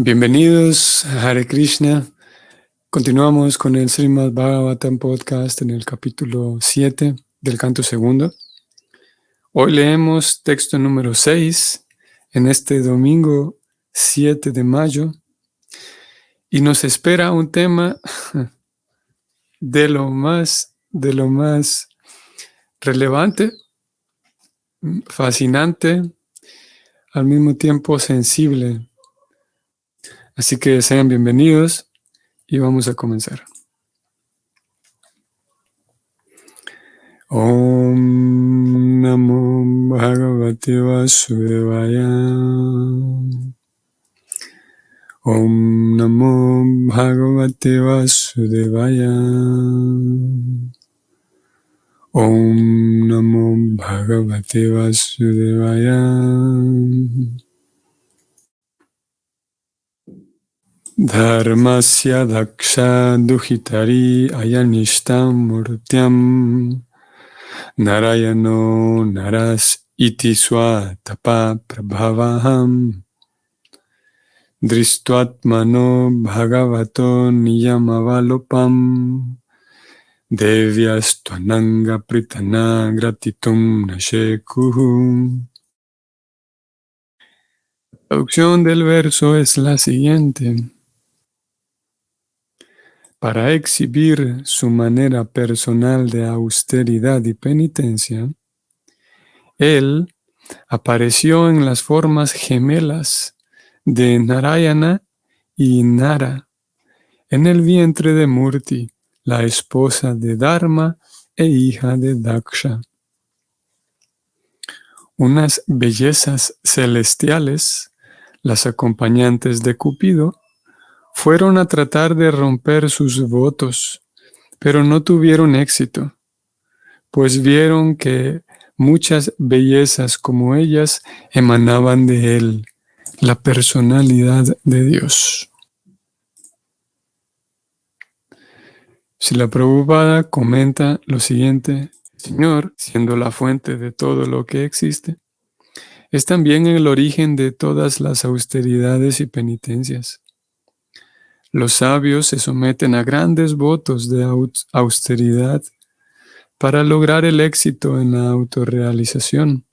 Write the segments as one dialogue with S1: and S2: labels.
S1: Bienvenidos a Hare Krishna. Continuamos con el Srimad Bhagavatam Podcast en el capítulo 7 del canto segundo. Hoy leemos texto número 6 en este domingo 7 de mayo y nos espera un tema de lo más relevante, fascinante, al mismo tiempo sensible. Así que sean bienvenidos y vamos a comenzar. Om Namo Bhagavate Vasudevaya. Om Namo Bhagavate Vasudevaya. Om Namo Bhagavate Vasudevaya. Dharmasya daksha duhitari ayanishtam murtyam Narayano naras iti swatapa prabhavaham Dristvatmano bhagavato niyamavalopam Devyastvananga pritana gratitum nashekuhu. La traducción del verso es la siguiente. Para exhibir su manera personal de austeridad y penitencia, él apareció en las formas gemelas de Narayana y Nara, en el vientre de Murti, la esposa de Dharma e hija de Daksha. Unas bellezas celestiales, las acompañantes de Cupido, fueron a tratar de romper sus votos, pero no tuvieron éxito, pues vieron que muchas bellezas como ellas emanaban de él, la personalidad de Dios. Srila Prabhupada comenta lo siguiente: el Señor, siendo la fuente de todo lo que existe, es también el origen de todas las austeridades y penitencias. Los sabios se someten a grandes votos de austeridad para lograr el éxito en la autorrealización.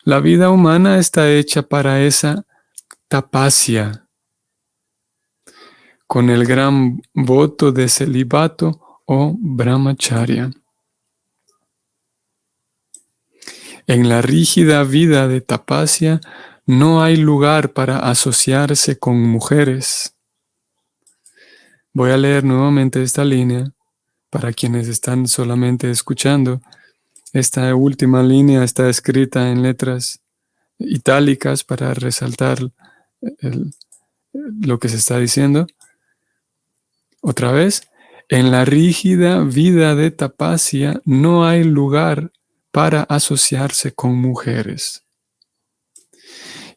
S1: La vida humana está hecha para esa tapasya, con el gran voto de celibato o brahmacharya. En la rígida vida de tapasya no hay lugar para asociarse con mujeres. Voy a leer nuevamente esta línea para quienes están solamente escuchando. Esta última línea está escrita en letras itálicas para resaltar lo que se está diciendo. Otra vez, en la rígida vida de tapasya no hay lugar para asociarse con mujeres.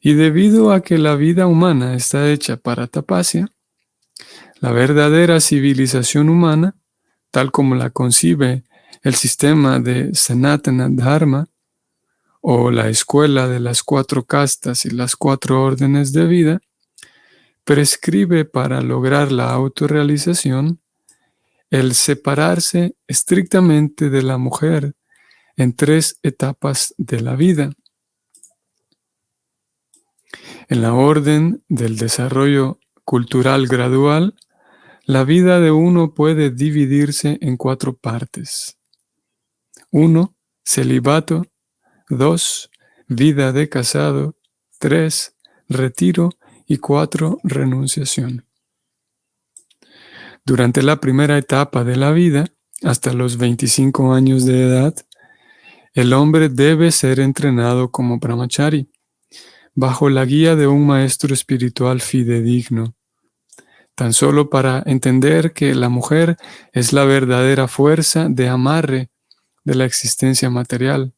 S1: Y debido a que la vida humana está hecha para tapasya, la verdadera civilización humana, tal como la concibe el sistema de Sanatana Dharma, o la escuela de las 4 castas y las 4 órdenes de vida, prescribe para lograr la autorrealización el separarse estrictamente de la mujer en 3 etapas de la vida. En la orden del desarrollo cultural gradual, la vida de uno puede dividirse en 4 partes. 1. Celibato. 2. Vida de casado. 3. Retiro. Y 4. Renunciación. Durante la primera etapa de la vida, hasta los 25 años de edad, el hombre debe ser entrenado como brahmachari, bajo la guía de un maestro espiritual fidedigno, tan solo para entender que la mujer es la verdadera fuerza de amarre de la existencia material.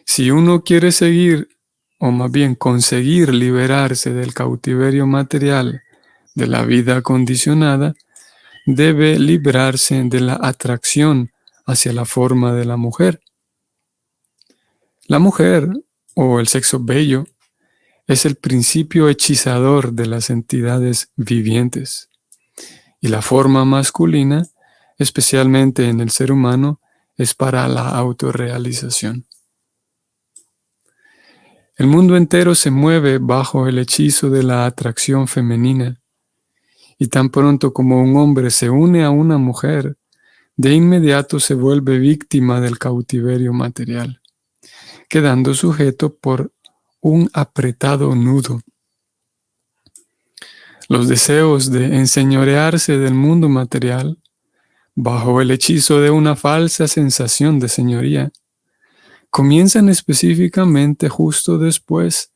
S1: Si uno quiere seguir, o más bien conseguir liberarse del cautiverio material de la vida condicionada, debe librarse de la atracción hacia la forma de la mujer. La mujer, o el sexo bello, es el principio hechizador de las entidades vivientes. Y la forma masculina, especialmente en el ser humano, es para la autorrealización. El mundo entero se mueve bajo el hechizo de la atracción femenina, y tan pronto como un hombre se une a una mujer, de inmediato se vuelve víctima del cautiverio material, quedando sujeto por un apretado nudo. Los deseos de enseñorearse del mundo material, bajo el hechizo de una falsa sensación de señoría, comienzan específicamente justo después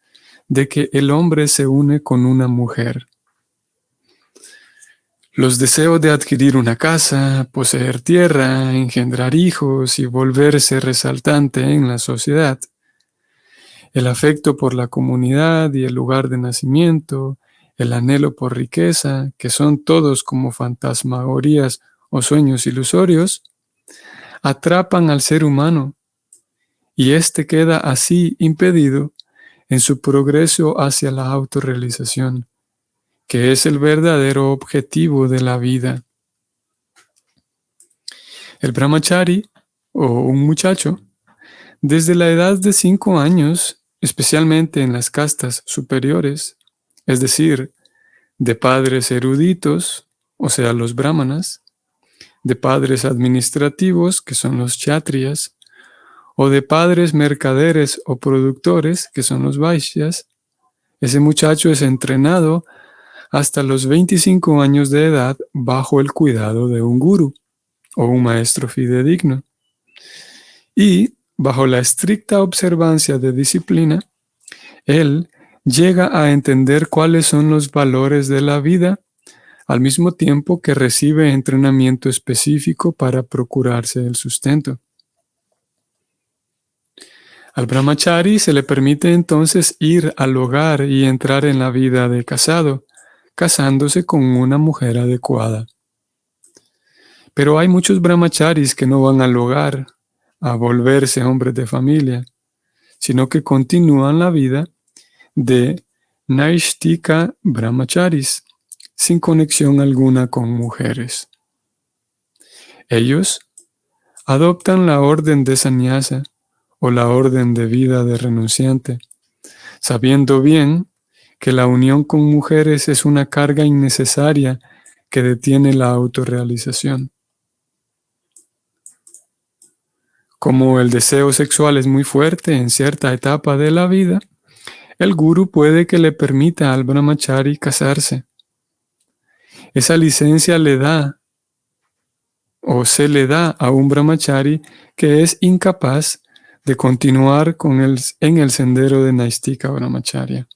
S1: de que el hombre se une con una mujer. Los deseos de adquirir una casa, poseer tierra, engendrar hijos y volverse resaltante en la sociedad, el afecto por la comunidad y el lugar de nacimiento, el anhelo por riqueza, que son todos como fantasmagorías o sueños ilusorios, atrapan al ser humano y éste queda así impedido en su progreso hacia la autorrealización, que es el verdadero objetivo de la vida. El brahmachari, o un muchacho, desde la edad de 5 años, especialmente en las castas superiores, es decir, de padres eruditos, o sea, los brahmanas, de padres administrativos, que son los kshatriyas, o de padres mercaderes o productores, que son los vaishyas, ese muchacho es entrenado hasta los 25 años de edad bajo el cuidado de un guru o un maestro fidedigno. Y bajo la estricta observancia de disciplina, él llega a entender cuáles son los valores de la vida, al mismo tiempo que recibe entrenamiento específico para procurarse el sustento. Al brahmachari se le permite entonces ir al hogar y entrar en la vida de casado, casándose con una mujer adecuada. Pero hay muchos brahmacharis que no van al hogar a volverse hombres de familia, sino que continúan la vida de Naishtika brahmacharis, sin conexión alguna con mujeres. Ellos adoptan la orden de sannyasa o la orden de vida de renunciante, sabiendo bien que la unión con mujeres es una carga innecesaria que detiene la autorrealización. Como el deseo sexual es muy fuerte en cierta etapa de la vida, el guru puede que le permita al brahmachari casarse. Esa licencia le da o se le da a un brahmachari que es incapaz de continuar en el sendero de Naistika Brahmacharya.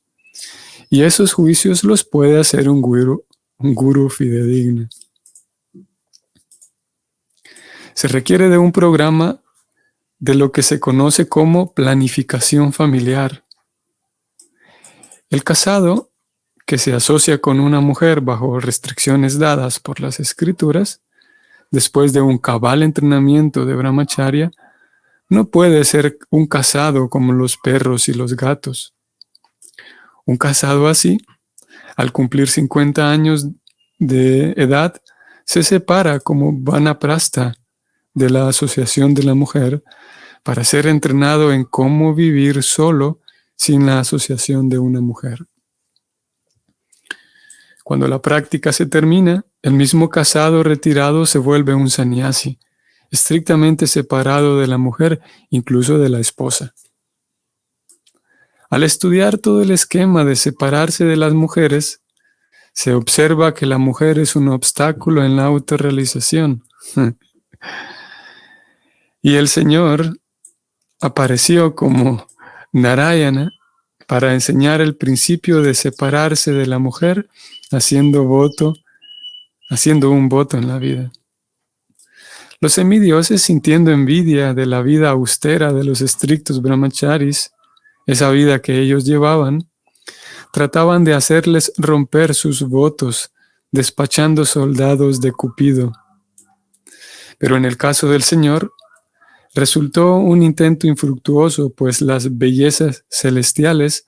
S1: Y esos juicios los puede hacer un guru fidedigno. Se requiere de un programa de lo que se conoce como planificación familiar. El casado, que se asocia con una mujer bajo restricciones dadas por las escrituras, después de un cabal entrenamiento de brahmacharya, no puede ser un casado como los perros y los gatos. Un casado así, al cumplir 50 años de edad, se separa como vanaprastha de la asociación de la mujer para ser entrenado en cómo vivir solo sin la asociación de una mujer. Cuando la práctica se termina, el mismo casado retirado se vuelve un sannyasi, estrictamente separado de la mujer, incluso de la esposa. Al estudiar todo el esquema de separarse de las mujeres, se observa que la mujer es un obstáculo en la autorrealización. Y el Señor apareció como Narayana para enseñar el principio de separarse de la mujer, haciendo un voto en la vida. Los semidioses, sintiendo envidia de la vida austera de los estrictos brahmacharis, esa vida que ellos llevaban, trataban de hacerles romper sus votos, despachando soldados de Cupido. Pero en el caso del Señor, resultó un intento infructuoso, pues las bellezas celestiales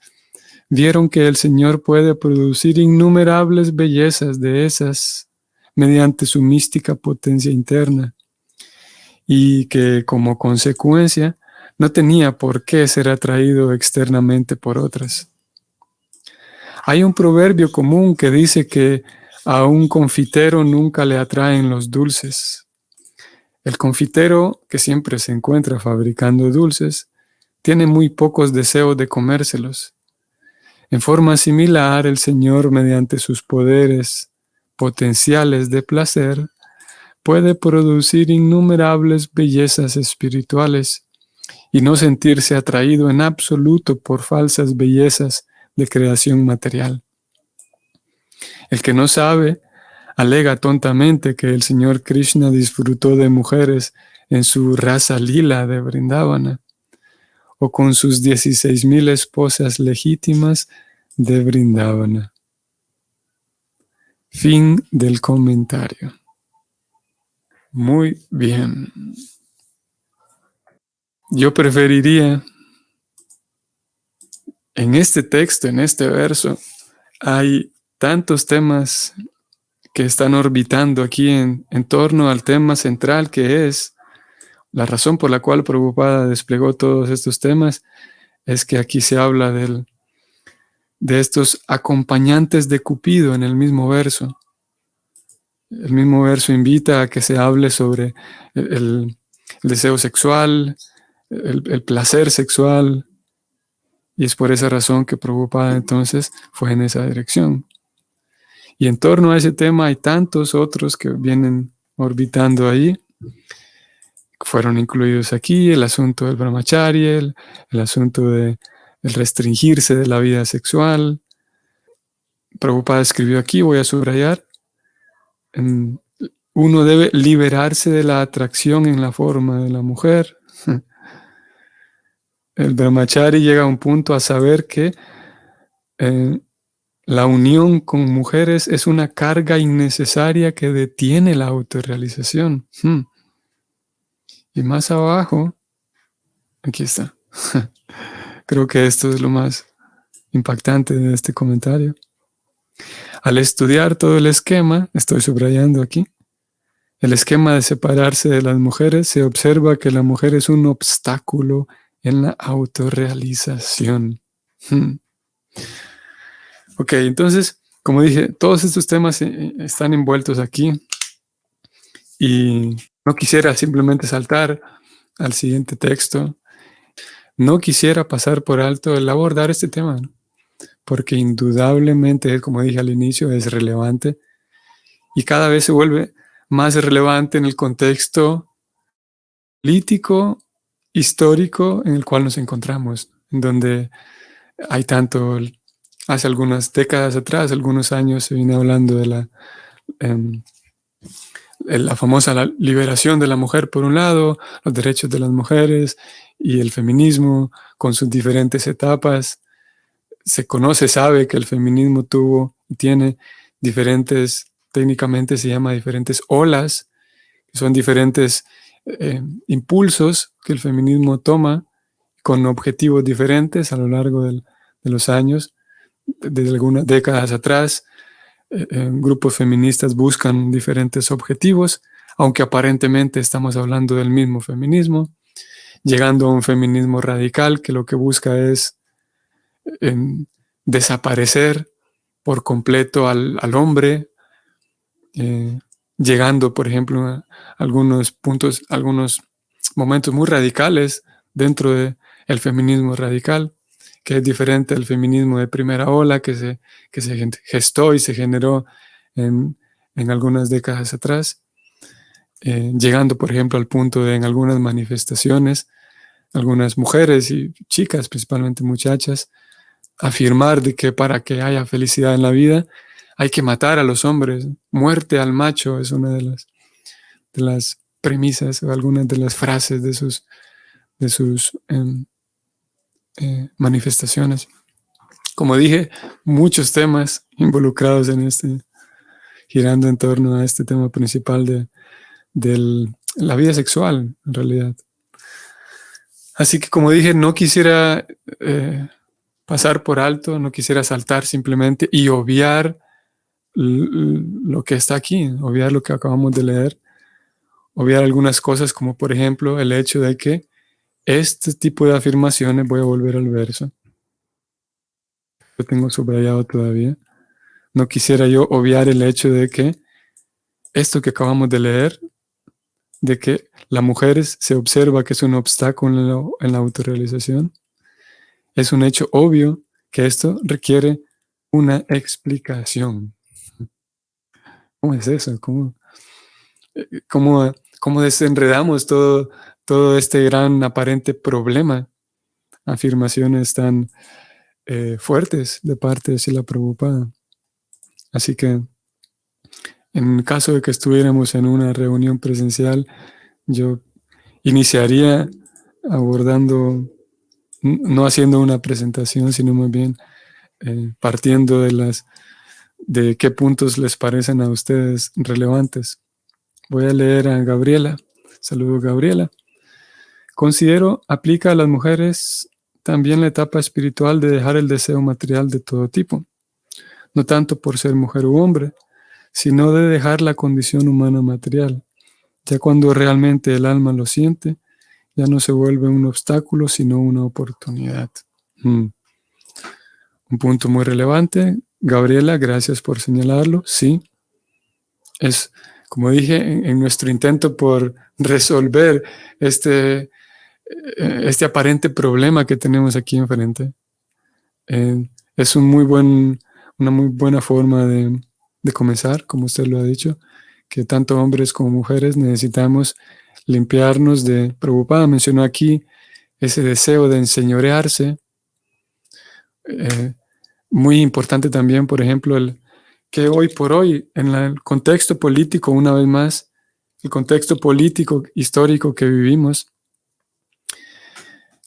S1: vieron que el Señor puede producir innumerables bellezas de esas mediante su mística potencia interna y que como consecuencia no tenía por qué ser atraído externamente por otras. Hay un proverbio común que dice que a un confitero nunca le atraen los dulces. El confitero, que siempre se encuentra fabricando dulces, tiene muy pocos deseos de comérselos. En forma similar, el Señor, mediante sus poderes potenciales de placer, puede producir innumerables bellezas espirituales y no sentirse atraído en absoluto por falsas bellezas de creación material. El que no sabe alega tontamente que el Señor Krishna disfrutó de mujeres en su Rasa Lila de Vrindavana o con sus 16,000 esposas legítimas de Vrindavana. Fin del comentario. Muy bien. Yo preferiría, en este texto, en este verso, hay tantos temas que están orbitando aquí en torno al tema central, que es la razón por la cual Prabhupada desplegó todos estos temas, es que aquí se habla de estos acompañantes de Cupido en el mismo verso. El mismo verso invita a que se hable sobre el deseo sexual, el placer sexual, y es por esa razón que Prabhupada entonces fue en esa dirección. Y en torno a ese tema hay tantos otros que vienen orbitando ahí, fueron incluidos aquí, el asunto del brahmacharya, el asunto de el restringirse de la vida sexual. Prabhupada escribió aquí, voy a subrayar, uno debe liberarse de la atracción en la forma de la mujer. El brahmachari llega a un punto a saber que la unión con mujeres es una carga innecesaria que detiene la autorrealización. Y más abajo, aquí está. Creo que esto es lo más impactante de este comentario. Al estudiar todo el esquema, estoy subrayando aquí, el esquema de separarse de las mujeres, se observa que la mujer es un obstáculo en la autorrealización. Ok, entonces, como dije, todos estos temas están envueltos aquí y no quisiera simplemente saltar al siguiente texto. No quisiera pasar por alto el abordar este tema, ¿no? Porque indudablemente, como dije al inicio, es relevante y cada vez se vuelve más relevante en el contexto político, histórico en el cual nos encontramos, en donde hay tanto, hace algunas décadas atrás, algunos años, se viene hablando de la famosa liberación de la mujer por un lado, los derechos de las mujeres y el feminismo con sus diferentes etapas. Se conoce, sabe que el feminismo tuvo y tiene diferentes, técnicamente se llama diferentes olas, que son diferentes impulsos que el feminismo toma con objetivos diferentes a lo largo de los años. Desde algunas décadas atrás, grupos feministas buscan diferentes objetivos, aunque aparentemente estamos hablando del mismo feminismo, llegando a un feminismo radical que lo que busca es desaparecer por completo al hombre, llegando, por ejemplo, a algunos puntos, algunos momentos muy radicales dentro del feminismo radical, que es diferente al feminismo de primera ola que se gestó y se generó en algunas décadas atrás, llegando, por ejemplo, al punto de en algunas manifestaciones, algunas mujeres y chicas, principalmente muchachas, afirmar de que para que haya felicidad en la vida hay que matar a los hombres. Muerte al macho es una de las premisas o algunas de las frases de sus manifestaciones. Como dije, muchos temas involucrados en girando en torno a este tema principal de la vida sexual, en realidad. Así que, como dije, no quisiera pasar por alto, no quisiera saltar simplemente y obviar lo que está aquí, obviar lo que acabamos de leer, obviar algunas cosas como por ejemplo el hecho de que este tipo de afirmaciones, voy a volver al verso, lo tengo subrayado todavía, no quisiera yo obviar el hecho de que esto que acabamos de leer, de que la mujer se observa que es un obstáculo en la autorrealización, es un hecho obvio que esto requiere una explicación. ¿Cómo es eso? ¿Cómo desenredamos todo este gran aparente problema? Afirmaciones tan fuertes de parte de Srila Prabhupada. Así que en caso de que estuviéramos en una reunión presencial, yo iniciaría abordando, no haciendo una presentación, sino más bien partiendo de qué puntos les parecen a ustedes relevantes. Voy a leer a Gabriela. Saludos, Gabriela. Considero aplica a las mujeres también la etapa espiritual de dejar el deseo material de todo tipo, no tanto por ser mujer u hombre, sino de dejar la condición humana material. Ya cuando realmente el alma lo siente, ya no se vuelve un obstáculo, sino una oportunidad. Un punto muy relevante. Gabriela, gracias por señalarlo. Sí, es, como dije, en nuestro intento por resolver este aparente problema que tenemos aquí enfrente. Es una muy buena forma de comenzar, como usted lo ha dicho, que tanto hombres como mujeres necesitamos limpiarnos de... Prabhupada mencionó aquí ese deseo de enseñorearse. Muy importante también, por ejemplo, que hoy por hoy, en el contexto político, una vez más, el contexto político histórico que vivimos,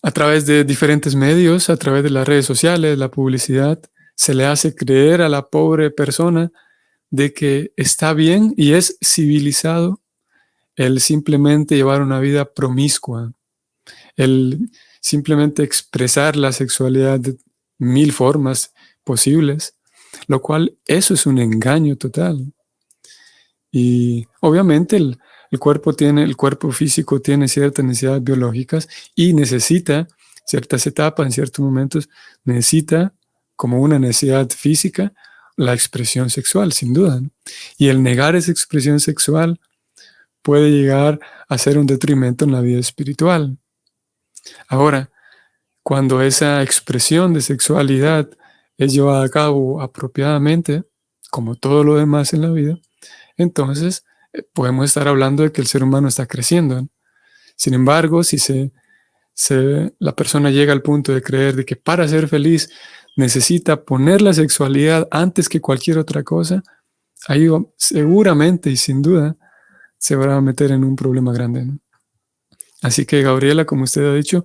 S1: a través de diferentes medios, a través de las redes sociales, la publicidad, se le hace creer a la pobre persona de que está bien y es civilizado el simplemente llevar una vida promiscua, el simplemente expresar la sexualidad de 1000 formas posibles, lo cual eso es un engaño total. Y obviamente el cuerpo físico tiene ciertas necesidades biológicas y necesita ciertas etapas, en ciertos momentos, necesita como una necesidad física la expresión sexual, sin duda, ¿no? Y el negar esa expresión sexual puede llegar a ser un detrimento en la vida espiritual. Ahora, cuando esa expresión de sexualidad es llevada a cabo apropiadamente, como todo lo demás en la vida, entonces podemos estar hablando de que el ser humano está creciendo, ¿no? Sin embargo, si la persona llega al punto de creer de que para ser feliz necesita poner la sexualidad antes que cualquier otra cosa, ahí seguramente y sin duda se va a meter en un problema grande, ¿no? Así que, Gabriela, como usted ha dicho,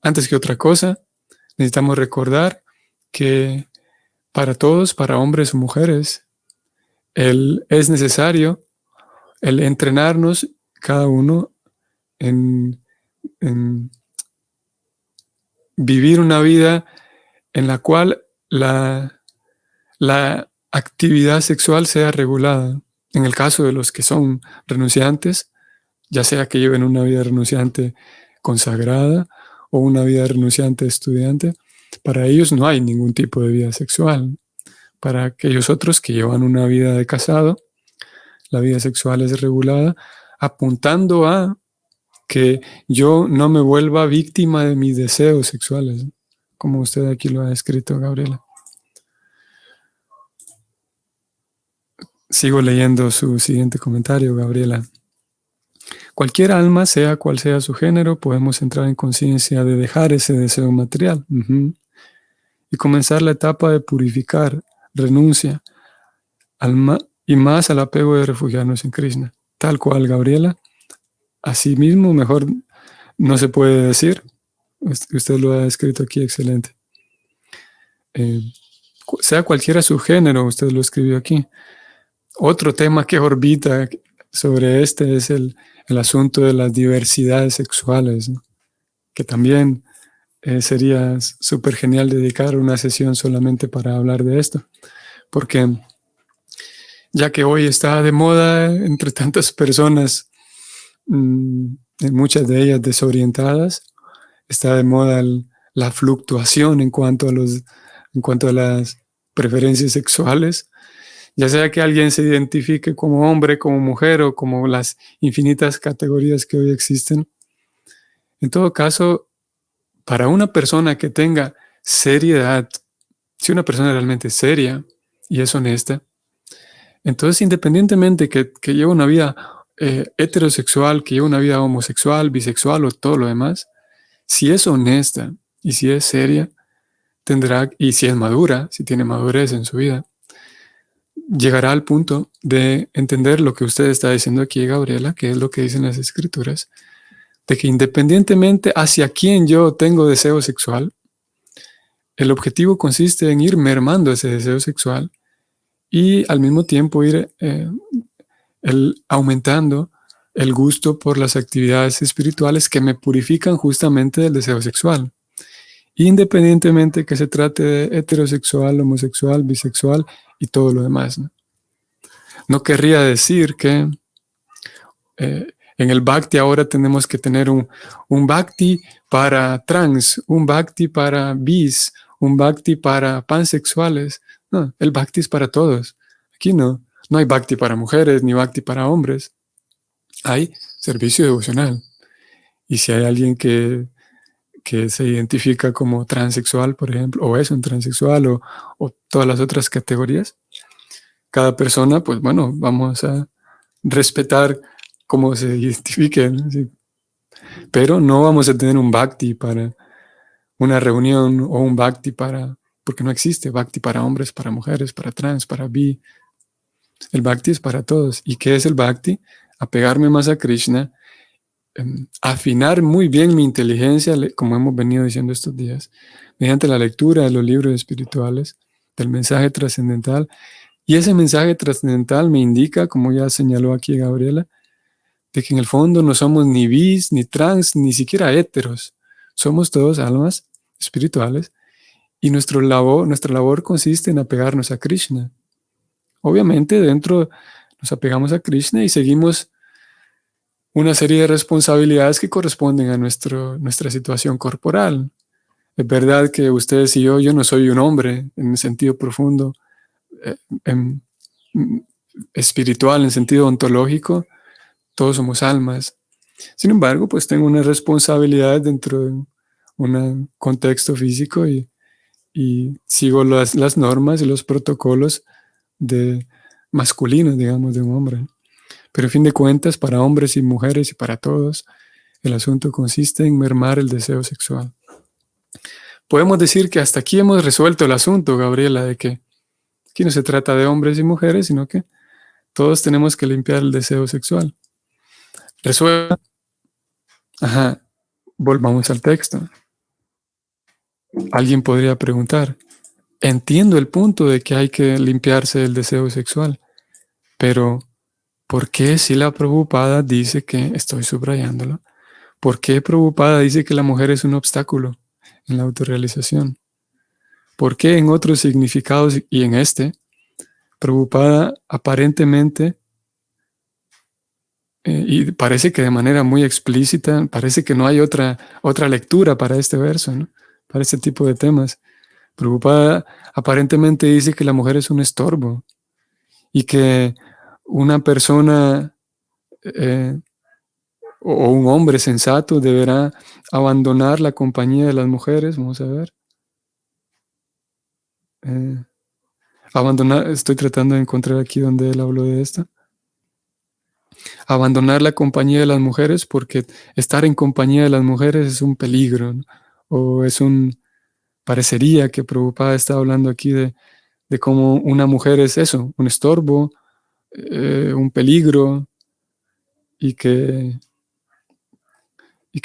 S1: antes que otra cosa, necesitamos recordar que para todos, para hombres o mujeres, es necesario el entrenarnos cada uno en vivir una vida en la cual la actividad sexual sea regulada. En el caso de los que son renunciantes, ya sea que lleven una vida renunciante consagrada o una vida renunciante estudiante, para ellos no hay ningún tipo de vida sexual. Para aquellos otros que llevan una vida de casado, la vida sexual es regulada, apuntando a que yo no me vuelva víctima de mis deseos sexuales, como usted aquí lo ha escrito, Gabriela. Sigo leyendo su siguiente comentario, Gabriela. Cualquier alma, sea cual sea su género, podemos entrar en conciencia de dejar ese deseo material y comenzar la etapa de purificar, renuncia y más al apego de refugiarnos en Krishna. Tal cual, Gabriela. Asimismo, mejor no se puede decir. Usted lo ha escrito aquí, excelente. Sea cualquiera su género, usted lo escribió aquí. Otro tema que orbita sobre este es el asunto de las diversidades sexuales, ¿no? Que también sería súper genial dedicar una sesión solamente para hablar de esto, porque ya que hoy está de moda entre tantas personas, muchas de ellas desorientadas, está de moda la fluctuación en cuanto a las preferencias sexuales, ya sea que alguien se identifique como hombre, como mujer o como las infinitas categorías que hoy existen. En todo caso, para una persona que tenga seriedad, si una persona realmente es seria y es honesta, entonces independientemente que lleve una vida heterosexual, que lleve una vida homosexual, bisexual o todo lo demás, si es honesta y si es seria, tendrá, y si es madura, si tiene madurez en su vida, llegará al punto de entender lo que usted está diciendo aquí, Gabriela, que es lo que dicen las escrituras, de que independientemente hacia quién yo tengo deseo sexual, el objetivo consiste en ir mermando ese deseo sexual y al mismo tiempo ir aumentando el gusto por las actividades espirituales que me purifican justamente del deseo sexual. Independientemente que se trate de heterosexual, homosexual, bisexual y todo lo demás. No querría decir que en el Bhakti ahora tenemos que tener un Bhakti para trans, un Bhakti para bis, un Bhakti para pansexuales. No, el Bhakti es para todos. Aquí no. No hay Bhakti para mujeres ni Bhakti para hombres. Hay servicio devocional. Y si hay alguien que se identifica como transexual, por ejemplo, o es un transexual o todas las otras categorías, cada persona, pues bueno, vamos a respetar cómo se identifique, ¿no? Sí. Pero no vamos a tener un bhakti para una reunión o un bhakti para, porque no existe bhakti para hombres, para mujeres, para trans, para bi. El bhakti es para todos. ¿Y qué es el bhakti? Apegarme más a Krishna, afinar muy bien mi inteligencia, como hemos venido diciendo estos días, mediante la lectura de los libros espirituales, del mensaje trascendental. Y ese mensaje trascendental me indica, como ya señaló aquí Gabriela, de que en el fondo no somos ni bis, ni trans, ni siquiera héteros. Somos todos almas espirituales y nuestra labor consiste en apegarnos a Krishna. Obviamente dentro nos apegamos a Krishna y seguimos una serie de responsabilidades que corresponden a nuestra situación corporal. Es verdad que ustedes y yo no soy un hombre en el sentido profundo, eh, en, espiritual, en sentido ontológico, todos somos almas. Sin embargo, pues tengo unas responsabilidades dentro de un contexto físico y sigo las normas y los protocolos de masculinos, digamos, de un hombre. Pero a fin de cuentas, para hombres y mujeres y para todos, el asunto consiste en mermar el deseo sexual. Podemos decir que hasta aquí hemos resuelto el asunto, Gabriela, de que aquí no se trata de hombres y mujeres, sino que todos tenemos que limpiar el deseo sexual. Resuelta. Ajá. Volvamos al texto. Alguien podría preguntar, entiendo el punto de que hay que limpiarse el deseo sexual, pero ¿por qué si la Prabhupada dice que, estoy subrayándolo, por qué Prabhupada dice que la mujer es un obstáculo en la autorrealización? ¿Por qué en otros significados y en este, Prabhupada aparentemente, y parece que de manera muy explícita, parece que no hay otra lectura para este verso, ¿no? Para este tipo de temas? Prabhupada aparentemente dice que la mujer es un estorbo y que una persona o un hombre sensato deberá abandonar la compañía de las mujeres. Vamos a ver. Abandonar, estoy tratando de encontrar aquí donde él habló de esto. Abandonar la compañía de las mujeres porque estar en compañía de las mujeres es un peligro, ¿no? O parecería que Prabhupada está hablando aquí de cómo una mujer es eso, un estorbo, un peligro, y que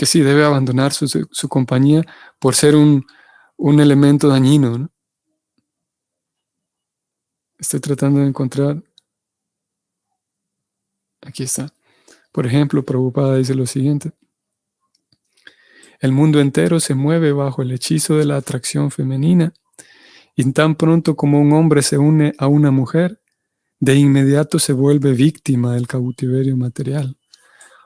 S1: sí debe abandonar su compañía por ser un elemento dañino, ¿no? Estoy tratando de encontrar. Aquí está. Por ejemplo, Prabhupada dice lo siguiente. El mundo entero se mueve bajo el hechizo de la atracción femenina, y tan pronto como un hombre se une a una mujer, de inmediato se vuelve víctima del cautiverio material.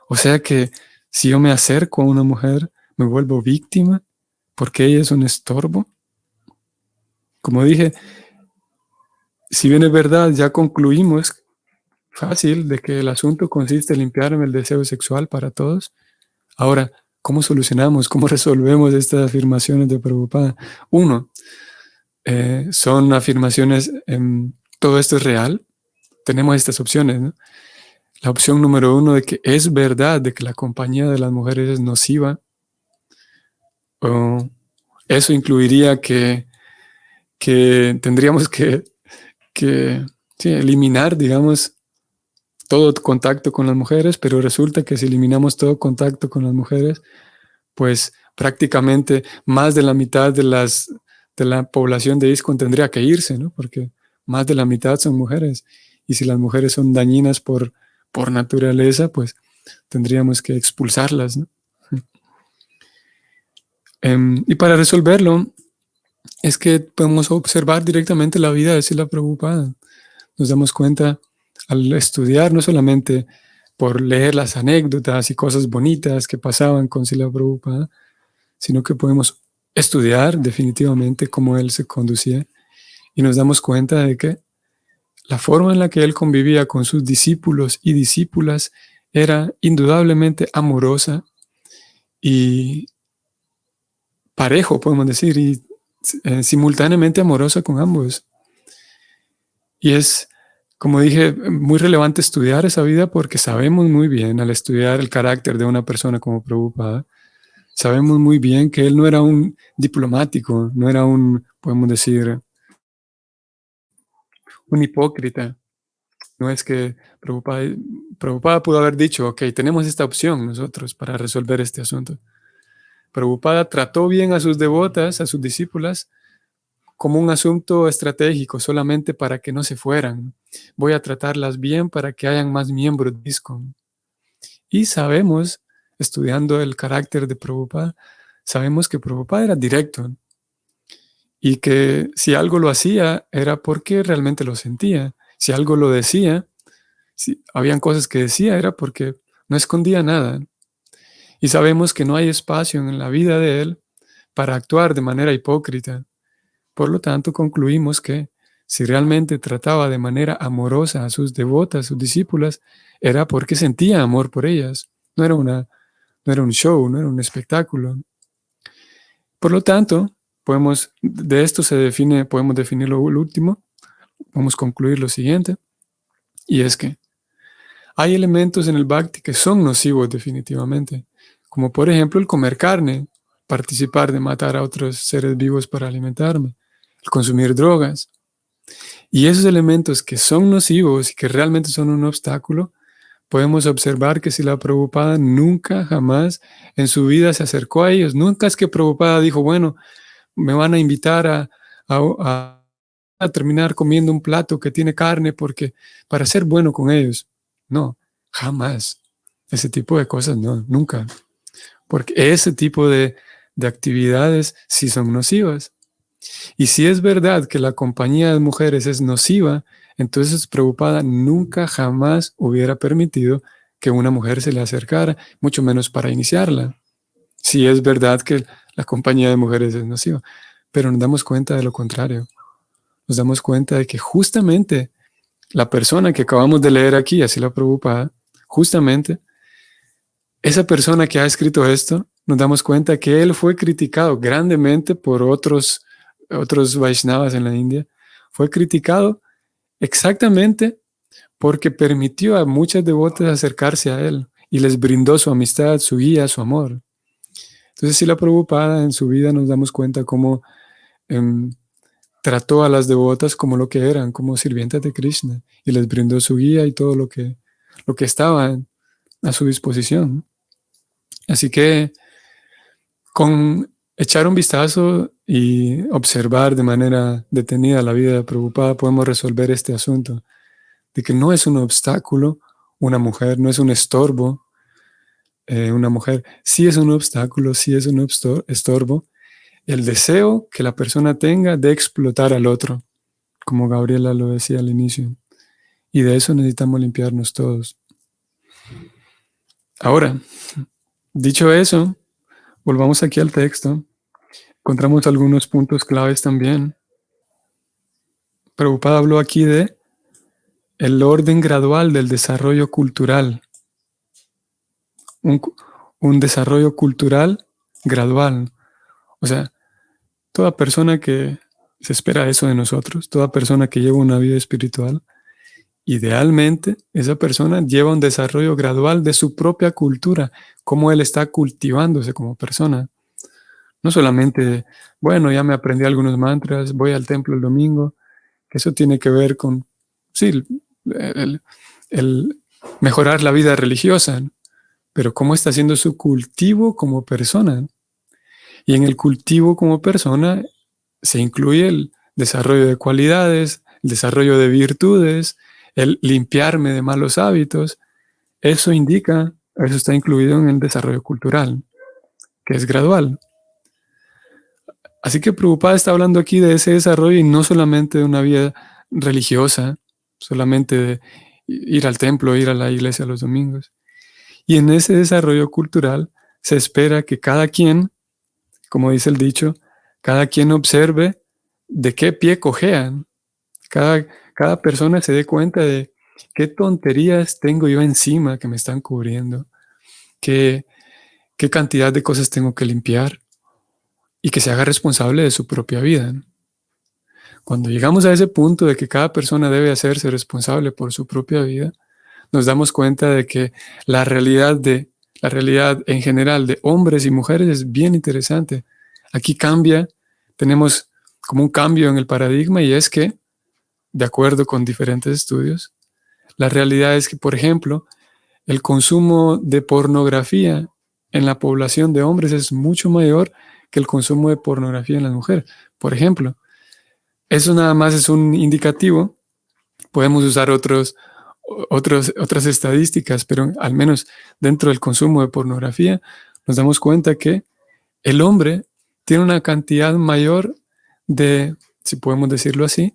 S1: O sea que si yo me acerco a una mujer, me vuelvo víctima porque ella es un estorbo. Como dije, si bien es verdad, ya concluimos fácil de que el asunto consiste en limpiarme el deseo sexual para todos. Ahora, ¿cómo solucionamos, cómo resolvemos estas afirmaciones de Prabhupada? Uno, son afirmaciones, todo esto es real. Tenemos estas opciones, ¿no? La opción número uno de que es verdad de que la compañía de las mujeres es nociva. Eso incluiría que tendríamos que sí, eliminar, digamos, todo contacto con las mujeres, pero resulta que si eliminamos todo contacto con las mujeres, pues prácticamente más de la mitad de la población de ISKCON tendría que irse, ¿no? Porque más de la mitad son mujeres. Y si las mujeres son dañinas por naturaleza, pues tendríamos que expulsarlas, ¿no? Y para resolverlo, es que podemos observar directamente la vida de Srila Prabhupada. Nos damos cuenta al estudiar, no solamente por leer las anécdotas y cosas bonitas que pasaban con Srila Prabhupada, sino que podemos estudiar definitivamente cómo él se conducía y nos damos cuenta de que la forma en la que él convivía con sus discípulos y discípulas era indudablemente amorosa y parejo, podemos decir, y simultáneamente amorosa con ambos. Y es, como dije, muy relevante estudiar esa vida porque sabemos muy bien, al estudiar el carácter de una persona como Prabhupada, sabemos muy bien que él no era un diplomático, no era un, podemos decir, un hipócrita. No es que Prabhupada pudo haber dicho, ok, tenemos esta opción nosotros para resolver este asunto. Prabhupada trató bien a sus devotas, a sus discípulas, como un asunto estratégico, solamente para que no se fueran. Voy a tratarlas bien para que hayan más miembros de ISKCON. Y sabemos, estudiando el carácter de Prabhupada, sabemos que Prabhupada era directo y que si algo lo hacía era porque realmente lo sentía. Si algo lo decía, si habían cosas que decía, era porque no escondía nada. Y sabemos que no hay espacio en la vida de él para actuar de manera hipócrita. Por lo tanto, concluimos que si realmente trataba de manera amorosa a sus devotas, sus discípulas, era porque sentía amor por ellas. No era un show, no era un espectáculo. Por lo tanto, de esto podemos definir lo último, podemos concluir lo siguiente, y es que hay elementos en el Bhakti que son nocivos definitivamente, como por ejemplo el comer carne, participar de matar a otros seres vivos para alimentarme, el consumir drogas. Y esos elementos que son nocivos y que realmente son un obstáculo, podemos observar que Srila Prabhupada nunca, jamás en su vida se acercó a ellos. Nunca es que Prabhupada dijo, bueno, me van a invitar a terminar comiendo un plato que tiene carne porque para ser bueno con ellos. No, jamás. Ese tipo de cosas no, nunca. Porque ese tipo de actividades sí son nocivas. Y si es verdad que la compañía de mujeres es nociva, entonces Prabhupada nunca jamás hubiera permitido que una mujer se le acercara, mucho menos para iniciarla. Si es verdad que la compañía de mujeres es nociva. Pero nos damos cuenta de lo contrario. Nos damos cuenta de que justamente la persona que acabamos de leer aquí, así la Prabhupada, justamente esa persona que ha escrito esto, nos damos cuenta que él fue criticado grandemente por otros Vaishnavas en la India. Fue criticado exactamente porque permitió a muchas devotas acercarse a él y les brindó su amistad, su guía, su amor. Entonces, si la Prabhupada en su vida nos damos cuenta cómo trató a las devotas como lo que eran, como sirvientas de Krishna, y les brindó su guía y todo lo que estaba a su disposición. Así que con echar un vistazo y observar de manera detenida la vida de Prabhupada podemos resolver este asunto de que no es un obstáculo una mujer, no es un estorbo una mujer, sí es un obstáculo, sí es un estorbo, el deseo que la persona tenga de explotar al otro, como Gabriela lo decía al inicio. Y de eso necesitamos limpiarnos todos. Ahora, dicho eso, volvamos aquí al texto. Encontramos algunos puntos claves también. Prabhupada habló aquí de el orden gradual del desarrollo cultural. Un desarrollo cultural gradual. O sea, toda persona que se espera eso de nosotros, toda persona que lleva una vida espiritual, idealmente esa persona lleva un desarrollo gradual de su propia cultura, cómo él está cultivándose como persona. No solamente, bueno, ya me aprendí algunos mantras, voy al templo el domingo, que eso tiene que ver con, sí, el, el mejorar la vida religiosa, ¿no? Pero cómo está haciendo su cultivo como persona. Y en el cultivo como persona se incluye el desarrollo de cualidades, el desarrollo de virtudes, el limpiarme de malos hábitos. Eso indica, eso está incluido en el desarrollo cultural, que es gradual. Así que Prabhupada está hablando aquí de ese desarrollo y no solamente de una vida religiosa, solamente de ir al templo, ir a la iglesia los domingos. Y en ese desarrollo cultural se espera que cada quien, como dice el dicho, cada quien observe de qué pie cojean. Cada persona se dé cuenta de qué tonterías tengo yo encima que me están cubriendo, qué cantidad de cosas tengo que limpiar y que se haga responsable de su propia vida, ¿no? Cuando llegamos a ese punto de que cada persona debe hacerse responsable por su propia vida, nos damos cuenta de que la realidad en general de hombres y mujeres es bien interesante. Aquí cambia, tenemos como un cambio en el paradigma y es que, de acuerdo con diferentes estudios, la realidad es que, por ejemplo, el consumo de pornografía en la población de hombres es mucho mayor que el consumo de pornografía en las mujeres. Por ejemplo, eso nada más es un indicativo. Podemos usar otras estadísticas, pero al menos dentro del consumo de pornografía nos damos cuenta que el hombre tiene una cantidad mayor de, si podemos decirlo así,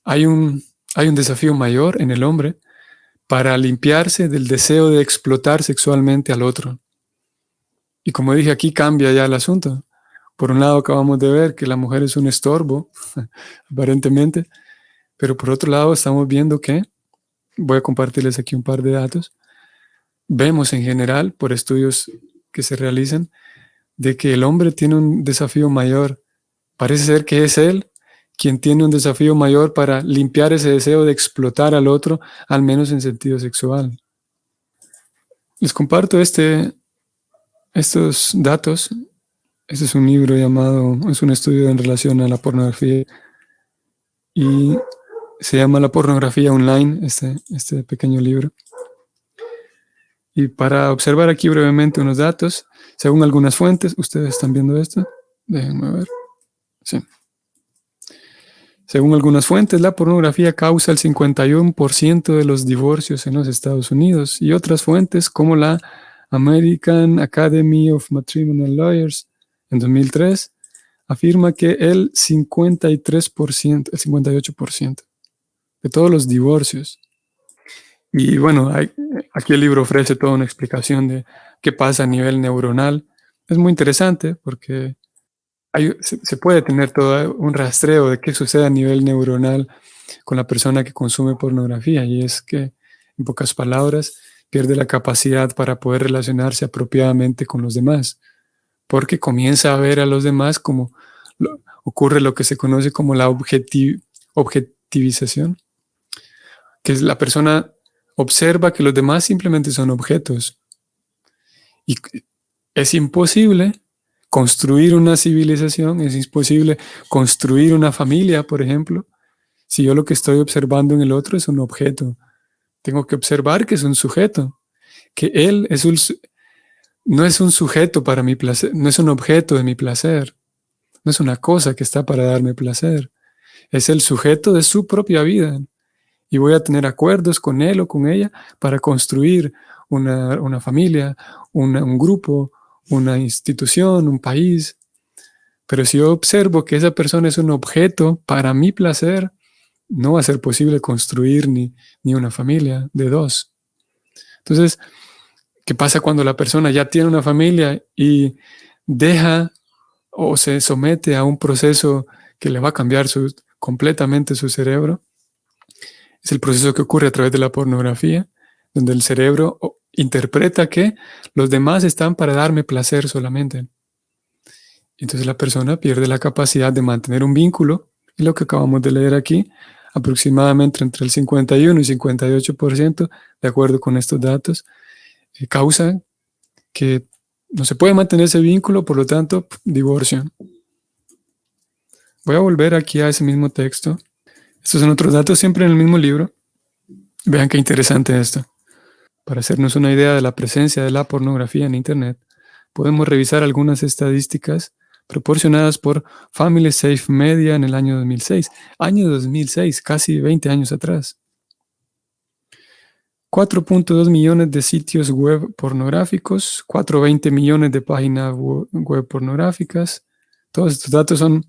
S1: hay un desafío mayor en el hombre para limpiarse del deseo de explotar sexualmente al otro. Y como dije, aquí cambia ya el asunto. Por un lado acabamos de ver que la mujer es un estorbo, aparentemente, pero por otro lado estamos viendo que, voy a compartirles aquí un par de datos, vemos en general, por estudios que se realizan, de que el hombre tiene un desafío mayor. Parece ser que es él quien tiene un desafío mayor para limpiar ese deseo de explotar al otro, al menos en sentido sexual. Les comparto estos datos. Este es un libro llamado, es un estudio en relación a la pornografía y se llama La pornografía online, este pequeño libro. Y para observar aquí brevemente unos datos, según algunas fuentes, ustedes están viendo esto, déjenme ver. Sí. Según algunas fuentes, la pornografía causa el 51% de los divorcios en los Estados Unidos y otras fuentes como la American Academy of Matrimonial Lawyers en 2003 afirma que el 53%, el 58% de todos los divorcios. Y bueno, aquí el libro ofrece toda una explicación de qué pasa a nivel neuronal. Es muy interesante porque se puede tener todo un rastreo de qué sucede a nivel neuronal con la persona que consume pornografía, y es que, en pocas palabras, pierde la capacidad para poder relacionarse apropiadamente con los demás, porque comienza a ver a los demás como ocurre lo que se conoce como la objetivización, que es la persona observa que los demás simplemente son objetos, y es imposible construir una civilización, es imposible construir una familia, por ejemplo, si yo lo que estoy observando en el otro es un objeto. Tengo que observar que es un sujeto, que él no es un sujeto para mi placer, no es un objeto de mi placer, no es una cosa que está para darme placer, es el sujeto de su propia vida. Y voy a tener acuerdos con él o con ella para construir una familia, un grupo, una institución, un país. Pero si yo observo que esa persona es un objeto para mi placer, no va a ser posible construir ni una familia de dos. Entonces, ¿qué pasa cuando la persona ya tiene una familia y deja o se somete a un proceso que le va a cambiar completamente su cerebro? Es el proceso que ocurre a través de la pornografía, donde el cerebro interpreta que los demás están para darme placer solamente. Entonces la persona pierde la capacidad de mantener un vínculo, y lo que acabamos de leer aquí, aproximadamente entre el 51 y 58%, de acuerdo con estos datos, causa que no se puede mantener ese vínculo, por lo tanto, divorcio. Voy a volver aquí a ese mismo texto. Estos son otros datos siempre en el mismo libro. Vean qué interesante esto. Para hacernos una idea de la presencia de la pornografía en Internet, podemos revisar algunas estadísticas proporcionadas por Family Safe Media en el año 2006. Año 2006, casi 20 años atrás. 4.2 millones de sitios web pornográficos, 420 millones de páginas web pornográficas. Todos estos datos son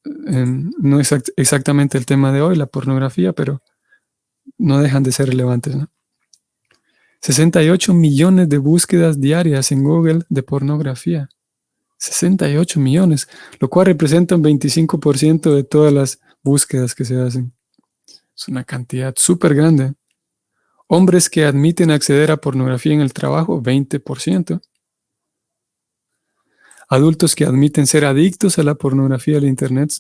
S1: no exactamente el tema de hoy, la pornografía, pero no dejan de ser relevantes, ¿no? 68 millones de búsquedas diarias en Google de pornografía. 68 millones, lo cual representa un 25% de todas las búsquedas que se hacen. Es una cantidad súper grande. Hombres que admiten acceder a pornografía en el trabajo, 20%. Adultos que admiten ser adictos a la pornografía en Internet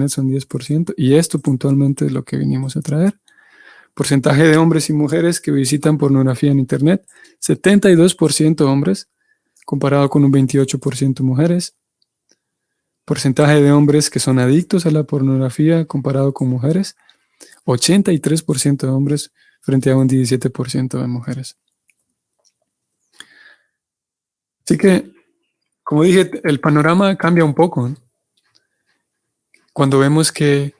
S1: son 10%. Y esto puntualmente es lo que venimos a traer. Porcentaje de hombres y mujeres que visitan pornografía en Internet, 72% hombres, comparado con un 28% mujeres. Porcentaje de hombres que son adictos a la pornografía comparado con mujeres, 83% de hombres frente a un 17% de mujeres. Así que, como dije, el panorama cambia un poco, ¿no? Cuando vemos que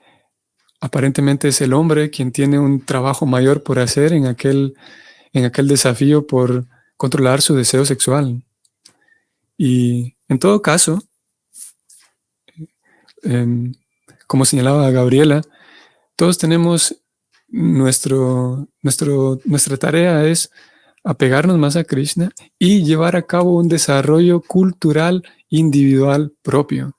S1: aparentemente es el hombre quien tiene un trabajo mayor por hacer en aquel desafío por controlar su deseo sexual. Y en todo caso, como señalaba Gabriela, todos tenemos nuestra tarea es apegarnos más a Krishna y llevar a cabo un desarrollo cultural individual propio.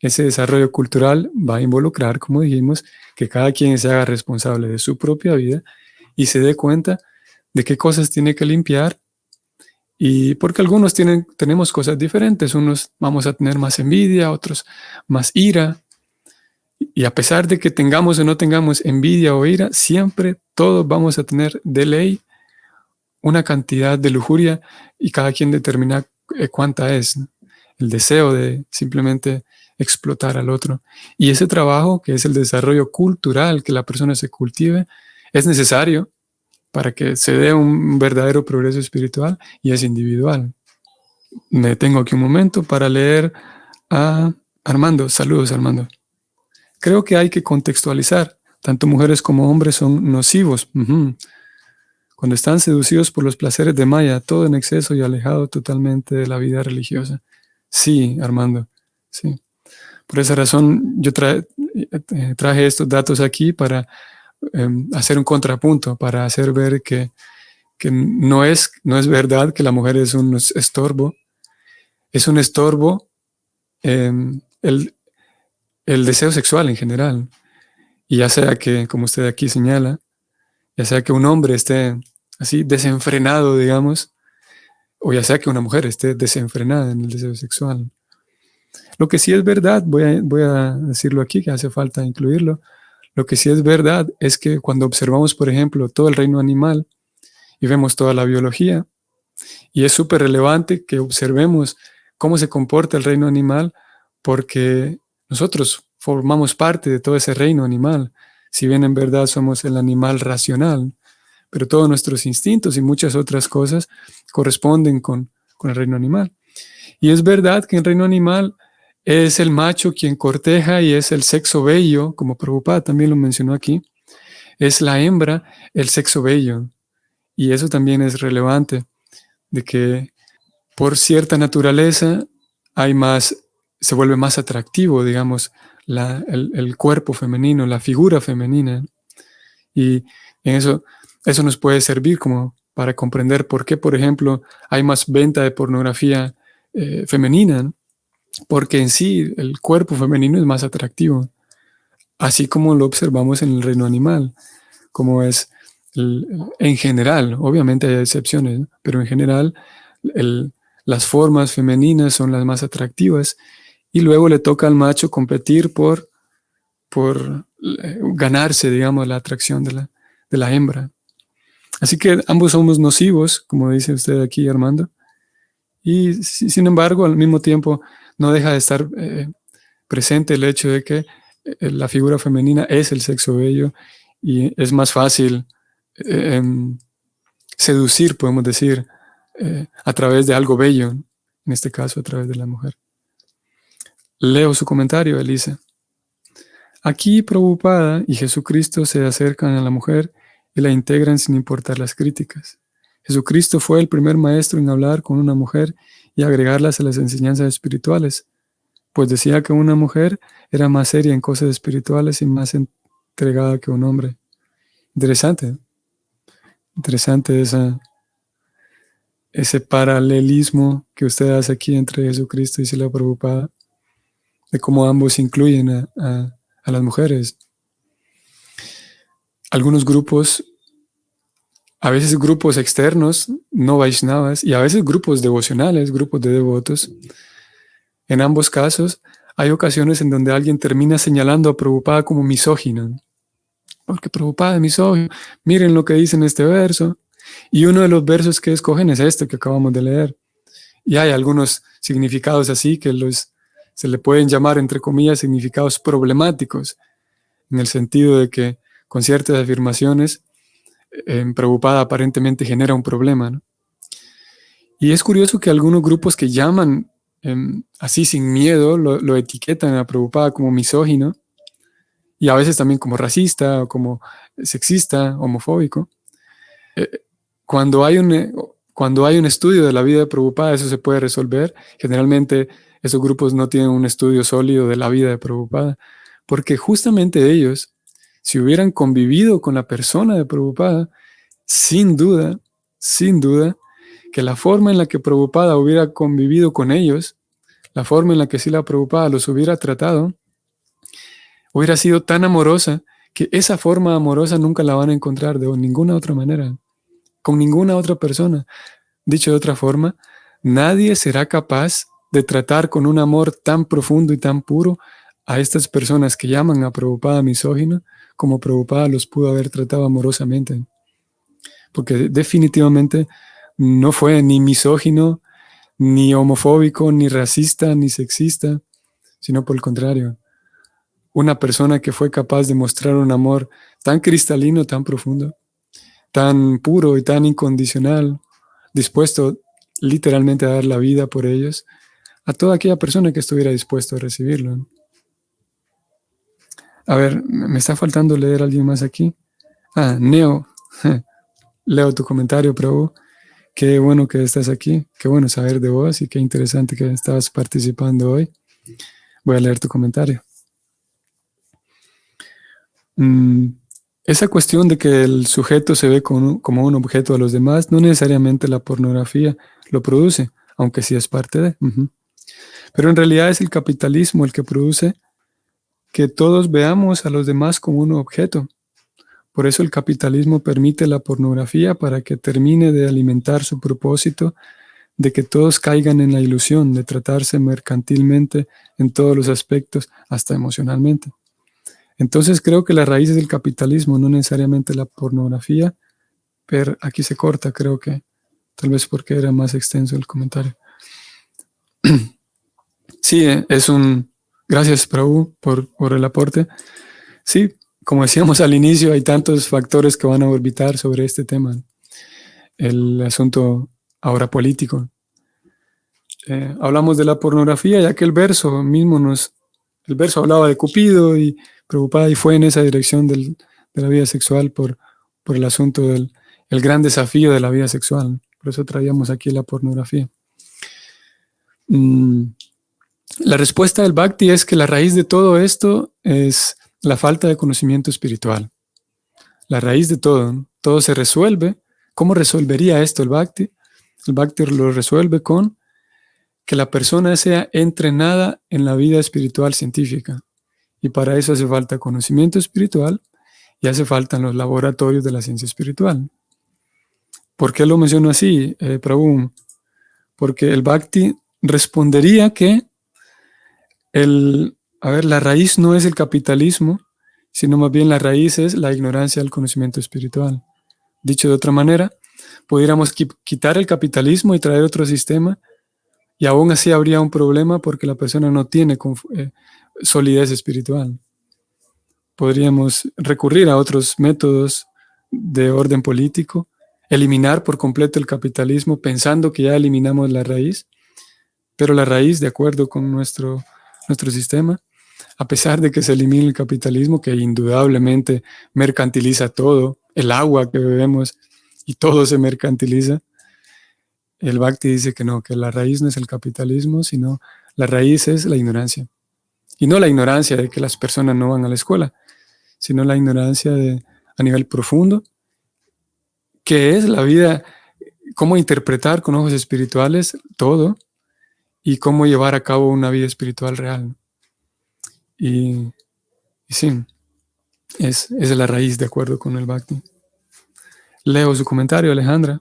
S1: Ese desarrollo cultural va a involucrar, como dijimos, que cada quien se haga responsable de su propia vida y se dé cuenta de qué cosas tiene que limpiar. Y porque algunos tenemos cosas diferentes, unos vamos a tener más envidia, otros más ira. Y a pesar de que tengamos o no tengamos envidia o ira, siempre todos vamos a tener de ley una cantidad de lujuria y cada quien determina cuánta es, ¿no? El deseo de simplemente explotar al otro. Y ese trabajo, que es el desarrollo cultural, que la persona se cultive, es necesario para que se dé un verdadero progreso espiritual y es individual. Me detengo aquí un momento para leer a Armando. Saludos, Armando. Creo que hay que contextualizar. Tanto mujeres como hombres son nocivos. Cuando están seducidos por los placeres de Maya, todo en exceso y alejado totalmente de la vida religiosa. Sí, Armando, sí. Por esa razón yo traje estos datos aquí para hacer un contrapunto, para hacer ver que no es verdad que la mujer es un estorbo. Es un estorbo el deseo sexual en general. Y ya sea que, como usted aquí señala, ya sea que un hombre esté así desenfrenado, digamos, o ya sea que una mujer esté desenfrenada en el deseo sexual. Lo que sí es verdad, voy a decirlo aquí, que hace falta incluirlo, lo que sí es verdad es que cuando observamos, por ejemplo, todo el reino animal y vemos toda la biología, y es súper relevante que observemos cómo se comporta el reino animal, porque nosotros formamos parte de todo ese reino animal, si bien en verdad somos el animal racional, pero todos nuestros instintos y muchas otras cosas corresponden con el reino animal. Y es verdad que en el reino animal es el macho quien corteja y es el sexo bello, como Prabhupada también lo mencionó aquí, es la hembra el sexo bello. Y eso también es relevante. de que por cierta naturaleza se vuelve más atractivo, digamos, el cuerpo femenino, la figura femenina. Y en eso nos puede servir como para comprender por qué, por ejemplo, hay más venta de pornografía femenina, ¿no? Porque en sí el cuerpo femenino es más atractivo, así como lo observamos en el reino animal, como es en general. Obviamente hay excepciones, ¿no? Pero en general las formas femeninas son las más atractivas y luego le toca al macho competir por ganarse, digamos, la atracción de la hembra. Así que ambos somos nocivos, como dice usted aquí, Armando, y sin embargo, al mismo tiempo, no deja de estar presente el hecho de que la figura femenina es el sexo bello y es más fácil seducir, podemos decir, a través de algo bello, en este caso a través de la mujer. Leo su comentario, Elisa. Aquí Prabhupada y Jesucristo se acercan a la mujer y la integran sin importar las críticas. Jesucristo fue el primer maestro en hablar con una mujer y agregarlas a las enseñanzas espirituales, pues decía que una mujer era más seria en cosas espirituales y más entregada que un hombre. Interesante, ¿eh? Interesante ese paralelismo que usted hace aquí entre Jesucristo y Srila Prabhupada, de cómo ambos incluyen a las mujeres. Algunos grupos, a veces grupos externos, no Vaishnavas, y a veces grupos devocionales, grupos de devotos. En ambos casos, hay ocasiones en donde alguien termina señalando a Prabhupada como misógino. Porque Prabhupada es misógino. Miren lo que dice en este verso. Y uno de los versos que escogen es este que acabamos de leer. Y hay algunos significados así que se le pueden llamar, entre comillas, significados problemáticos, en el sentido de que con ciertas afirmaciones, Prabhupada aparentemente genera un problema, ¿no? Y es curioso que algunos grupos que llaman así sin miedo, lo etiquetan a Prabhupada como misógino, y a veces también como racista, o como sexista, homofóbico. Cuando hay un estudio de la vida de Prabhupada, eso se puede resolver. Generalmente esos grupos no tienen un estudio sólido de la vida de Prabhupada, porque justamente ellos, si hubieran convivido con la persona de Prabhupada, sin duda, que la forma en la que Prabhupada hubiera convivido con ellos, la forma en la que Srila Prabhupada los hubiera tratado, hubiera sido tan amorosa que esa forma amorosa nunca la van a encontrar de ninguna otra manera, con ninguna otra persona. Dicho de otra forma, nadie será capaz de tratar con un amor tan profundo y tan puro a estas personas que llaman a Prabhupada misógino, como Prabhupada los pudo haber tratado amorosamente. Porque definitivamente no fue ni misógino, ni homofóbico, ni racista, ni sexista, sino por el contrario. Una persona que fue capaz de mostrar un amor tan cristalino, tan profundo, tan puro y tan incondicional, dispuesto literalmente a dar la vida por ellos, a toda aquella persona que estuviera dispuesto a recibirlo, ¿no? A ver, me está faltando leer a alguien más aquí. Neo, leo tu comentario, Prabhu. Qué bueno que estás aquí, qué bueno saber de vos y qué interesante que estabas participando hoy. Voy a leer tu comentario. Esa cuestión de que el sujeto se ve como un objeto a los demás, no necesariamente la pornografía lo produce, aunque sí es parte de. Pero en realidad es el capitalismo el que produce que todos veamos a los demás como un objeto. Por eso el capitalismo permite la pornografía para que termine de alimentar su propósito de que todos caigan en la ilusión de tratarse mercantilmente en todos los aspectos, hasta emocionalmente. Entonces creo que las raíces del capitalismo, no necesariamente la pornografía, pero aquí se corta, creo que tal vez porque era más extenso el comentario. Sí, gracias, Prabhu, por el aporte. Sí, como decíamos al inicio, hay tantos factores que van a orbitar sobre este tema. El asunto ahora político. Hablamos de la pornografía, ya que el verso hablaba de Cupido y Prabhupada y fue en esa dirección de la vida sexual por el asunto del el gran desafío de la vida sexual. Por eso traíamos aquí la pornografía. La respuesta del Bhakti es que la raíz de todo esto es la falta de conocimiento espiritual. La raíz de todo, ¿no? Todo se resuelve. ¿Cómo resolvería esto el Bhakti? El Bhakti lo resuelve con que la persona sea entrenada en la vida espiritual científica. Y para eso hace falta conocimiento espiritual y hace falta en los laboratorios de la ciencia espiritual. ¿Por qué lo menciono así, Prabhu? Porque el Bhakti respondería que la raíz no es el capitalismo, sino más bien la raíz es la ignorancia del conocimiento espiritual. Dicho de otra manera, pudiéramos quitar el capitalismo y traer otro sistema, y aún así habría un problema porque la persona no tiene solidez espiritual. Podríamos recurrir a otros métodos de orden político, eliminar por completo el capitalismo pensando que ya eliminamos la raíz, pero la raíz, de acuerdo con nuestro sistema, a pesar de que se elimine el capitalismo, que indudablemente mercantiliza todo, el agua que bebemos y todo se mercantiliza, el Bhakti dice que no, que la raíz no es el capitalismo, sino la raíz es la ignorancia. Y no la ignorancia de que las personas no van a la escuela, sino la ignorancia a nivel profundo, que es la vida, cómo interpretar con ojos espirituales todo y cómo llevar a cabo una vida espiritual real. Y sí, es la raíz de acuerdo con el Bhakti. Leo su comentario, Alejandra.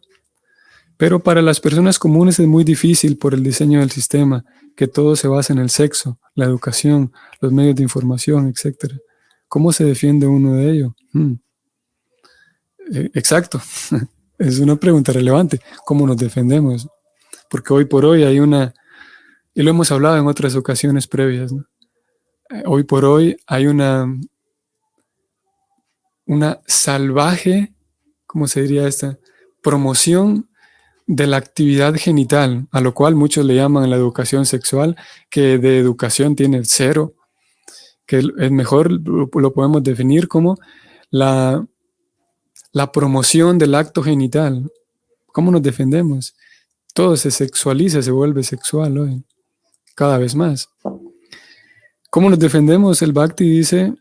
S1: Pero para las personas comunes es muy difícil por el diseño del sistema, que todo se basa en el sexo, la educación, los medios de información, etc. ¿Cómo se defiende uno de ello? Exacto. Es una pregunta relevante. ¿Cómo nos defendemos? Porque hoy por hoy hay y lo hemos hablado en otras ocasiones previas, ¿no? Hoy por hoy hay una salvaje, ¿cómo se diría esta? Promoción de la actividad genital, a lo cual muchos le llaman la educación sexual, que de educación tiene 0, que es mejor lo podemos definir como la promoción del acto genital. ¿Cómo nos defendemos? Todo se sexualiza, se vuelve sexual hoy, cada vez más. ¿Cómo nos defendemos? El Bhakti dice,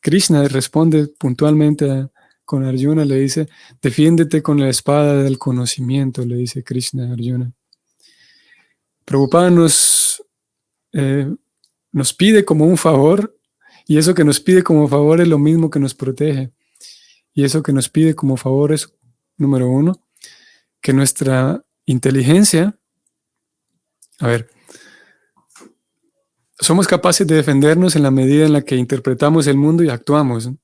S1: Krishna responde puntualmente con Arjuna, le dice, defiéndete con la espada del conocimiento, le dice Krishna a Arjuna. Prabhupada nos pide como un favor, y eso que nos pide como favor es lo mismo que nos protege. Y eso que nos pide como favor es, número 1, que nuestra inteligencia, somos capaces de defendernos en la medida en la que interpretamos el mundo y actuamos, ¿no?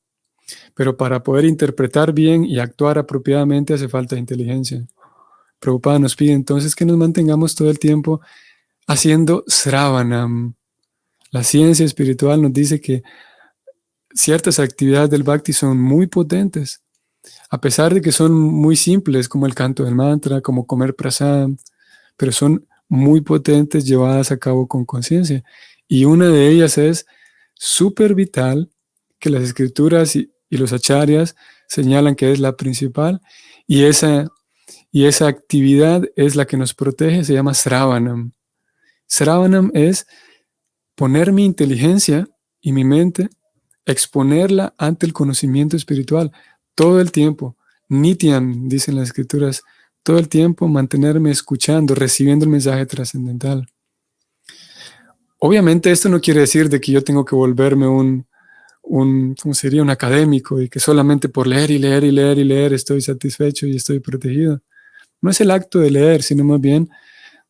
S1: Pero para poder interpretar bien y actuar apropiadamente hace falta inteligencia. Prabhupada nos pide entonces que nos mantengamos todo el tiempo haciendo sravanam. La ciencia espiritual nos dice que ciertas actividades del Bhakti son muy potentes, a pesar de que son muy simples, como el canto del mantra, como comer prasad, pero son muy potentes llevadas a cabo con conciencia. Y una de ellas es súper vital, que las escrituras y los acharyas señalan que es la principal, y esa actividad es la que nos protege, se llama sravanam. Sravanam es poner mi inteligencia y mi mente, exponerla ante el conocimiento espiritual todo el tiempo. Nityam, dicen las escrituras, todo el tiempo mantenerme escuchando, recibiendo el mensaje trascendental. Obviamente esto no quiere decir de que yo tengo que volverme ¿cómo sería? Un académico y que solamente por leer y leer y leer y leer estoy satisfecho y estoy protegido. No es el acto de leer, sino más bien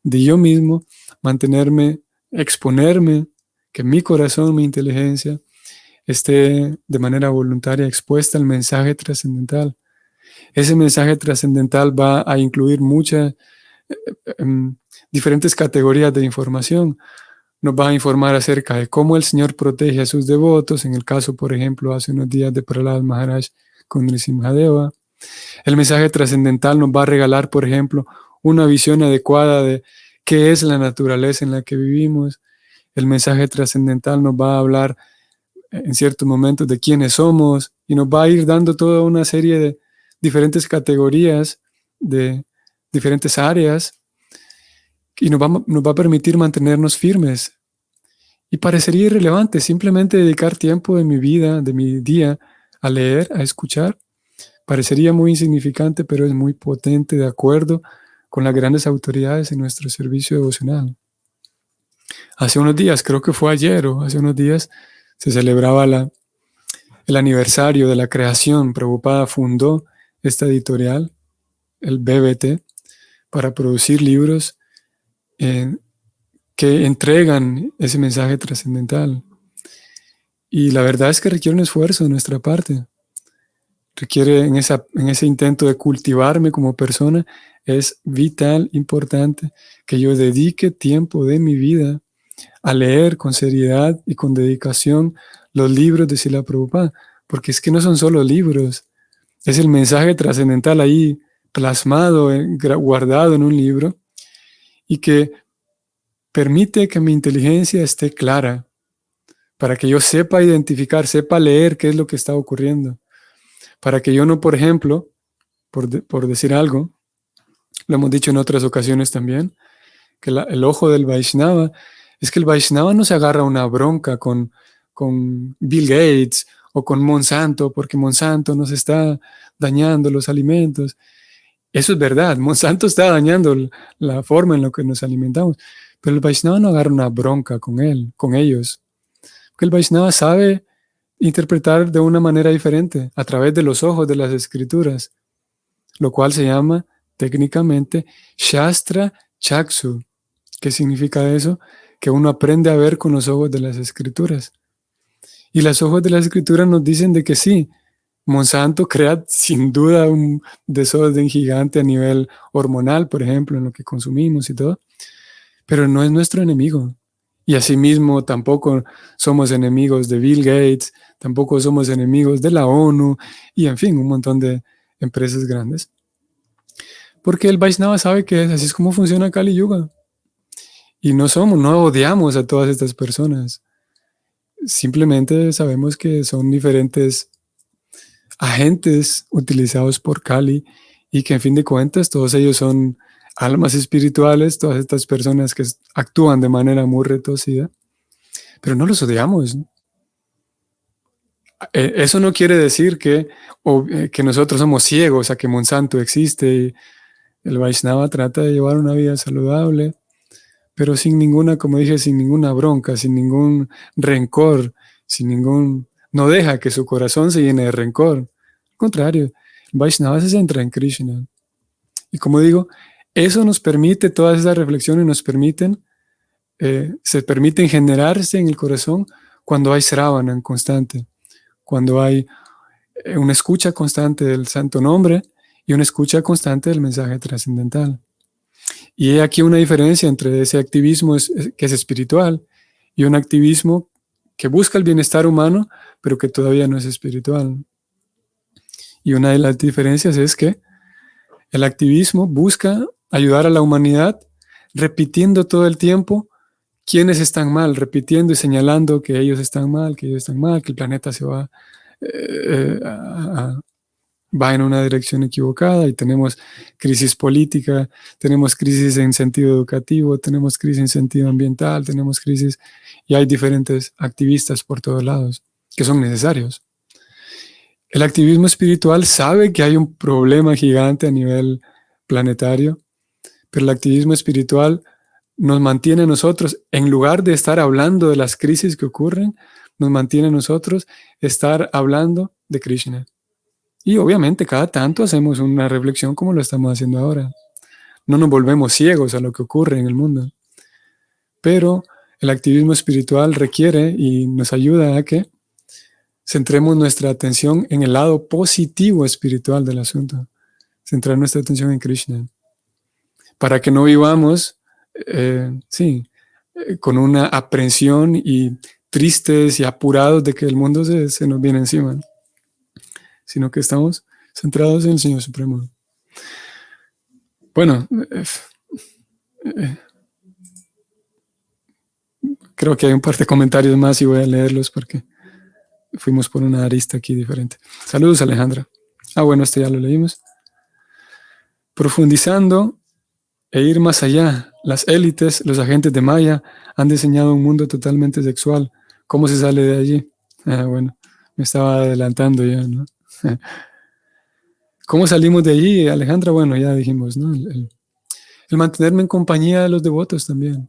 S1: de yo mismo mantenerme, exponerme, que mi corazón, mi inteligencia esté de manera voluntaria expuesta al mensaje trascendental. Ese mensaje trascendental va a incluir muchas diferentes categorías de información. Nos va a informar acerca de cómo el Señor protege a sus devotos, en el caso, por ejemplo, hace unos días de Prahlad Maharaj con Nrisimhadeva. El mensaje trascendental nos va a regalar, por ejemplo, una visión adecuada de qué es la naturaleza en la que vivimos. El mensaje trascendental nos va a hablar en ciertos momentos de quiénes somos y nos va a ir dando toda una serie de diferentes categorías de diferentes áreas y nos va a permitir mantenernos firmes. Y parecería irrelevante simplemente dedicar tiempo de mi vida, de mi día, a leer, a escuchar. Parecería muy insignificante, pero es muy potente de acuerdo con las grandes autoridades en nuestro servicio devocional. Hace unos días, creo que fue ayer o hace unos días, se celebraba el aniversario de la creación. Prabhupada fundó esta editorial, el BBT, para producir libros que entregan ese mensaje trascendental. Y la verdad es que requiere un esfuerzo de nuestra parte. Requiere en ese intento de cultivarme como persona, es vital, importante que yo dedique tiempo de mi vida a leer con seriedad y con dedicación los libros de Srila Prabhupada, porque es que no son solo libros, es el mensaje trascendental ahí plasmado, guardado en un libro, y que permite que mi inteligencia esté clara, para que yo sepa identificar, sepa leer qué es lo que está ocurriendo, para que yo no, por ejemplo, por decir algo, lo hemos dicho en otras ocasiones también, que el ojo del Vaishnava es que el Vaishnava no se agarra una bronca con Bill Gates o con Monsanto, porque Monsanto nos está dañando los alimentos. Eso es verdad, Monsanto está dañando la forma en la que nos alimentamos, pero el Vaishnava no agarra una bronca con ellos, porque el Vaishnava sabe interpretar de una manera diferente, a través de los ojos de las escrituras, lo cual se llama técnicamente Shastra Chaksu. ¿Qué significa eso? Que uno aprende a ver con los ojos de las escrituras. Y los ojos de las escrituras nos dicen de que sí, Monsanto crea sin duda un desorden gigante a nivel hormonal, por ejemplo, en lo que consumimos y todo, pero no es nuestro enemigo. Y asimismo tampoco somos enemigos de Bill Gates, tampoco somos enemigos de la ONU y en fin, un montón de empresas grandes. Porque el Vaishnava sabe que así es como funciona Kali Yuga. Y no odiamos a todas estas personas. Simplemente sabemos que son diferentes agentes utilizados por Kali y que en fin de cuentas todos ellos son almas espirituales, todas estas personas que actúan de manera muy retorcida, pero no los odiamos. Eso no quiere decir que nosotros somos ciegos a que Monsanto existe y el Vaishnava trata de llevar una vida saludable, pero sin ninguna, como dije, sin ninguna bronca, sin ningún rencor, no deja que su corazón se llene de rencor. Al contrario, el Vaishnava se centra en Krishna. Y como digo, eso nos permite, todas esas reflexiones se permiten generarse en el corazón cuando hay Sravana constante, cuando hay una escucha constante del santo nombre y una escucha constante del mensaje trascendental. Y hay aquí una diferencia entre ese activismo que es espiritual y un activismo que busca el bienestar humano, pero que todavía no es espiritual. Y una de las diferencias es que el activismo busca ayudar a la humanidad repitiendo todo el tiempo quiénes están mal, repitiendo y señalando que ellos están mal, que el planeta se va en una dirección equivocada y tenemos crisis política, tenemos crisis en sentido educativo, tenemos crisis en sentido ambiental, tenemos crisis y hay diferentes activistas por todos lados que son necesarios. El activismo espiritual sabe que hay un problema gigante a nivel planetario, pero el activismo espiritual nos mantiene a nosotros, en lugar de estar hablando de las crisis que ocurren, nos mantiene a nosotros estar hablando de Krishna. Y obviamente cada tanto hacemos una reflexión como lo estamos haciendo ahora. No nos volvemos ciegos a lo que ocurre en el mundo. Pero el activismo espiritual requiere y nos ayuda a que centremos nuestra atención en el lado positivo espiritual del asunto. Centrar nuestra atención en Krishna. Para que no vivamos, con una aprensión y tristes y apurados de que el mundo se nos viene encima, sino que estamos centrados en el Señor Supremo. Bueno, creo que hay un par de comentarios más y voy a leerlos porque fuimos por una arista aquí diferente. Saludos, Alejandra. Bueno, este ya lo leímos. Profundizando e ir más allá, las élites, los agentes de Maya, han diseñado un mundo totalmente sexual. ¿Cómo se sale de allí? Bueno, me estaba adelantando ya, ¿no? ¿Cómo salimos de allí, Alejandra? Bueno, ya dijimos, ¿no? El mantenerme en compañía de los devotos también.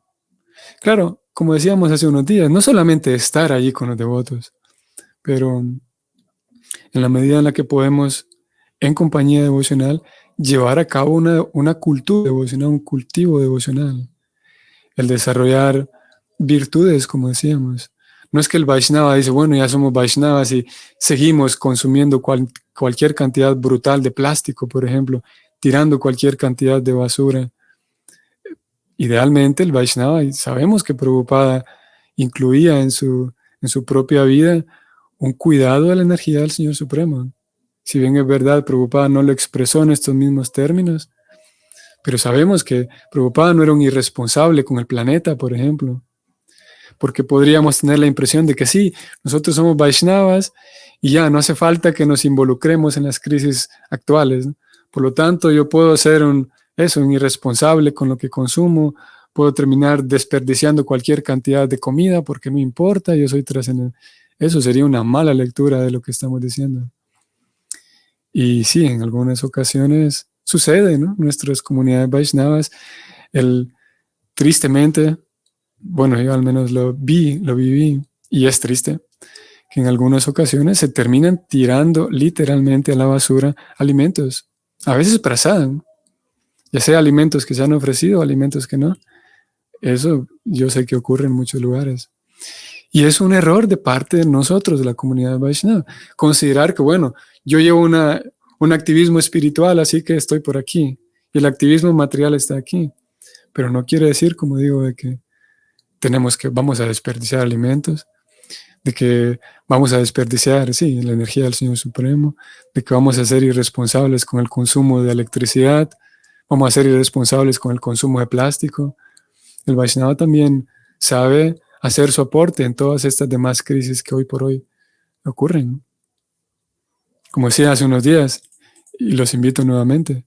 S1: Claro, como decíamos hace unos días, no solamente estar allí con los devotos, pero en la medida en la que podemos, en compañía devocional, llevar a cabo una cultura devocional, un cultivo devocional, el desarrollar virtudes, como decíamos. No es que el Vaishnava dice, bueno, ya somos Vaishnavas y seguimos consumiendo cualquier cantidad brutal de plástico, por ejemplo, tirando cualquier cantidad de basura. Idealmente el Vaishnava, y sabemos que Prabhupada incluía en su propia vida un cuidado de la energía del Señor Supremo. Si bien es verdad, Prabhupada no lo expresó en estos mismos términos, pero sabemos que Prabhupada no era un irresponsable con el planeta, por ejemplo, porque podríamos tener la impresión de que sí, nosotros somos Vaishnavas y ya no hace falta que nos involucremos en las crisis actuales, ¿no? Por lo tanto, yo puedo ser un irresponsable con lo que consumo, puedo terminar desperdiciando cualquier cantidad de comida porque no importa, yo soy trascendente. Eso sería una mala lectura de lo que estamos diciendo. Y sí, en algunas ocasiones sucede, ¿no? Nuestras comunidades Vaishnavas, tristemente, bueno, yo al menos lo viví, y es triste, que en algunas ocasiones se terminan tirando literalmente a la basura alimentos, a veces prasadan, ya sea alimentos que se han ofrecido o alimentos que no. Eso yo sé que ocurre en muchos lugares. Y es un error de parte de nosotros, de la comunidad Vaishnava, considerar que, bueno, yo llevo un activismo espiritual, así que estoy por aquí, y el activismo material está aquí. Pero no quiere decir, como digo, de que vamos a desperdiciar alimentos, de que vamos a desperdiciar, sí, la energía del Señor Supremo, de que vamos a ser irresponsables con el consumo de electricidad, vamos a ser irresponsables con el consumo de plástico. El Vaishnava también sabe hacer su aporte en todas estas demás crisis que hoy por hoy ocurren. Como decía hace unos días, y los invito nuevamente,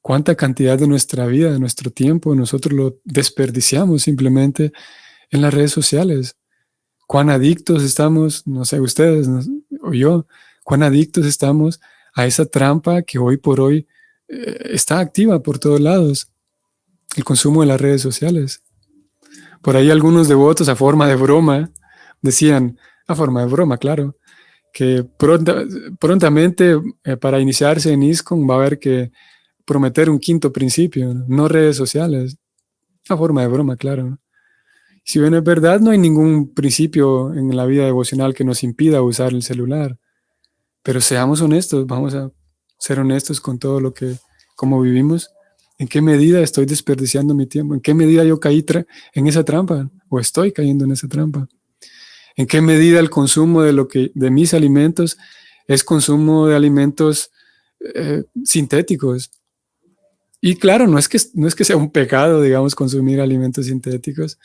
S1: ¿cuánta cantidad de nuestra vida, de nuestro tiempo, nosotros lo desperdiciamos simplemente en las redes sociales? ¿Cuán adictos estamos, no sé, ustedes o yo, cuán adictos estamos a esa trampa que hoy por hoy está activa por todos lados? El consumo de las redes sociales. Por ahí algunos devotos a forma de broma decían, a forma de broma, claro, que prontamente para iniciarse en ISKCON va a haber que prometer un quinto principio, no redes sociales, a forma de broma, claro. Si bien es verdad, no hay ningún principio en la vida devocional que nos impida usar el celular, pero seamos honestos, vamos a ser honestos con todo lo que, cómo vivimos. ¿En qué medida estoy desperdiciando mi tiempo? ¿En qué medida yo caí en esa trampa? ¿O estoy cayendo en esa trampa? ¿En qué medida el consumo de mis alimentos es consumo de alimentos sintéticos? Y claro, no es que sea un pecado, digamos, consumir alimentos sintéticos,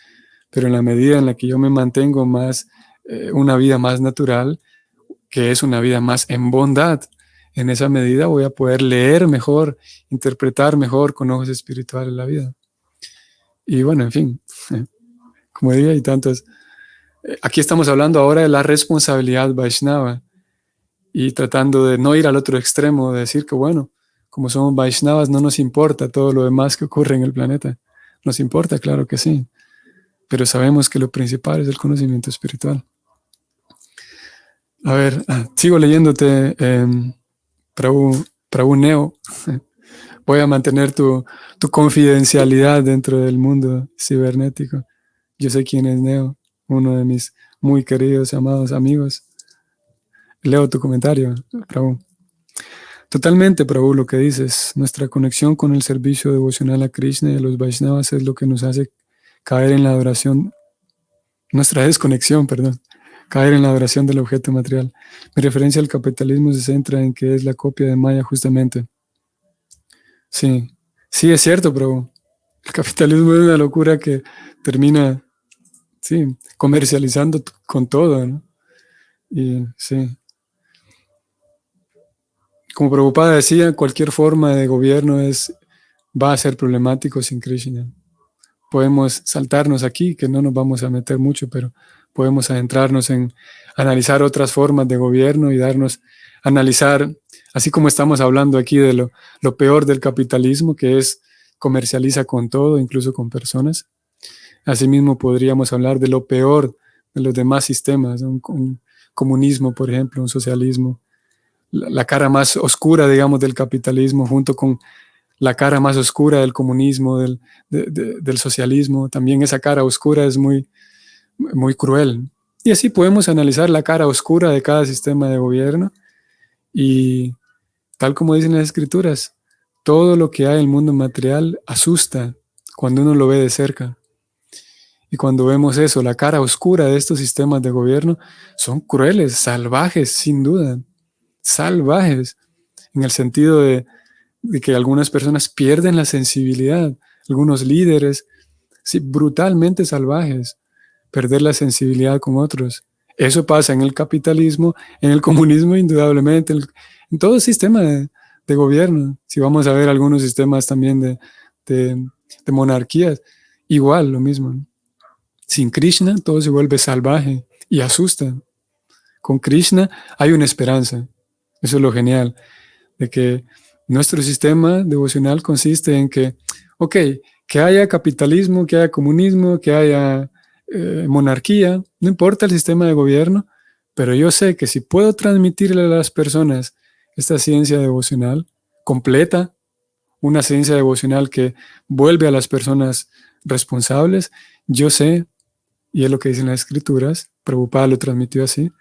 S1: pero en la medida en la que yo me mantengo más, una vida más natural, que es una vida más en bondad, en esa medida voy a poder leer mejor, interpretar mejor con ojos espirituales la vida. Y bueno, en fin, como digo, hay tantos. Aquí estamos hablando ahora de la responsabilidad Vaishnava y tratando de no ir al otro extremo, de decir que bueno, como somos Vaishnavas no nos importa todo lo demás que ocurre en el planeta. Nos importa, claro que sí, pero sabemos que lo principal es el conocimiento espiritual. A ver, sigo leyéndote, Prabhu Neo. Voy a mantener tu confidencialidad dentro del mundo cibernético. Yo sé quién es Neo, uno de mis muy queridos y amados amigos. Leo tu comentario, Prabhu. Totalmente, Prabhu, lo que dices. Nuestra conexión con el servicio devocional a Krishna y a los Vaishnavas es lo que nos hace caer en la adoración, nuestra desconexión, perdón, caer en la adoración del objeto material. Mi referencia al capitalismo se centra en que es la copia de Maya, justamente. Sí, sí, es cierto, Prabhu. El capitalismo es una locura que termina, sí, comercializando con todo, ¿no? Y sí. como Prabhupada decía, cualquier forma de gobierno va a ser problemático sin Krishna. Podemos saltarnos aquí, que no nos vamos a meter mucho, pero podemos adentrarnos en analizar otras formas de gobierno y analizar, así como estamos hablando aquí de lo peor del capitalismo, que es comercializa con todo, incluso con personas. Asimismo, podríamos hablar de lo peor de los demás sistemas, un comunismo, por ejemplo, un socialismo, la cara más oscura, digamos, del capitalismo, junto con la cara más oscura del comunismo, del socialismo. También esa cara oscura es muy, muy cruel. Y así podemos analizar la cara oscura de cada sistema de gobierno y, tal como dicen las escrituras, todo lo que hay en el mundo material asusta cuando uno lo ve de cerca. Y cuando vemos eso, la cara oscura de estos sistemas de gobierno son crueles, salvajes, sin duda, salvajes, en el sentido de que algunas personas pierden la sensibilidad, algunos líderes, sí, brutalmente salvajes, perder la sensibilidad con otros. Eso pasa en el capitalismo, en el comunismo, indudablemente, en todo sistema de gobierno. Si vamos a ver algunos sistemas también de monarquías, igual lo mismo. Sin Krishna todo se vuelve salvaje y asusta. Con Krishna hay una esperanza. Eso es lo genial, de que nuestro sistema devocional consiste en que, ok, que haya capitalismo, que haya comunismo, que haya monarquía, no importa el sistema de gobierno, pero yo sé que si puedo transmitirle a las personas esta ciencia devocional completa, una ciencia devocional que vuelve a las personas responsables, yo sé, y es lo que dicen las escrituras, Prabhupada lo transmitió así,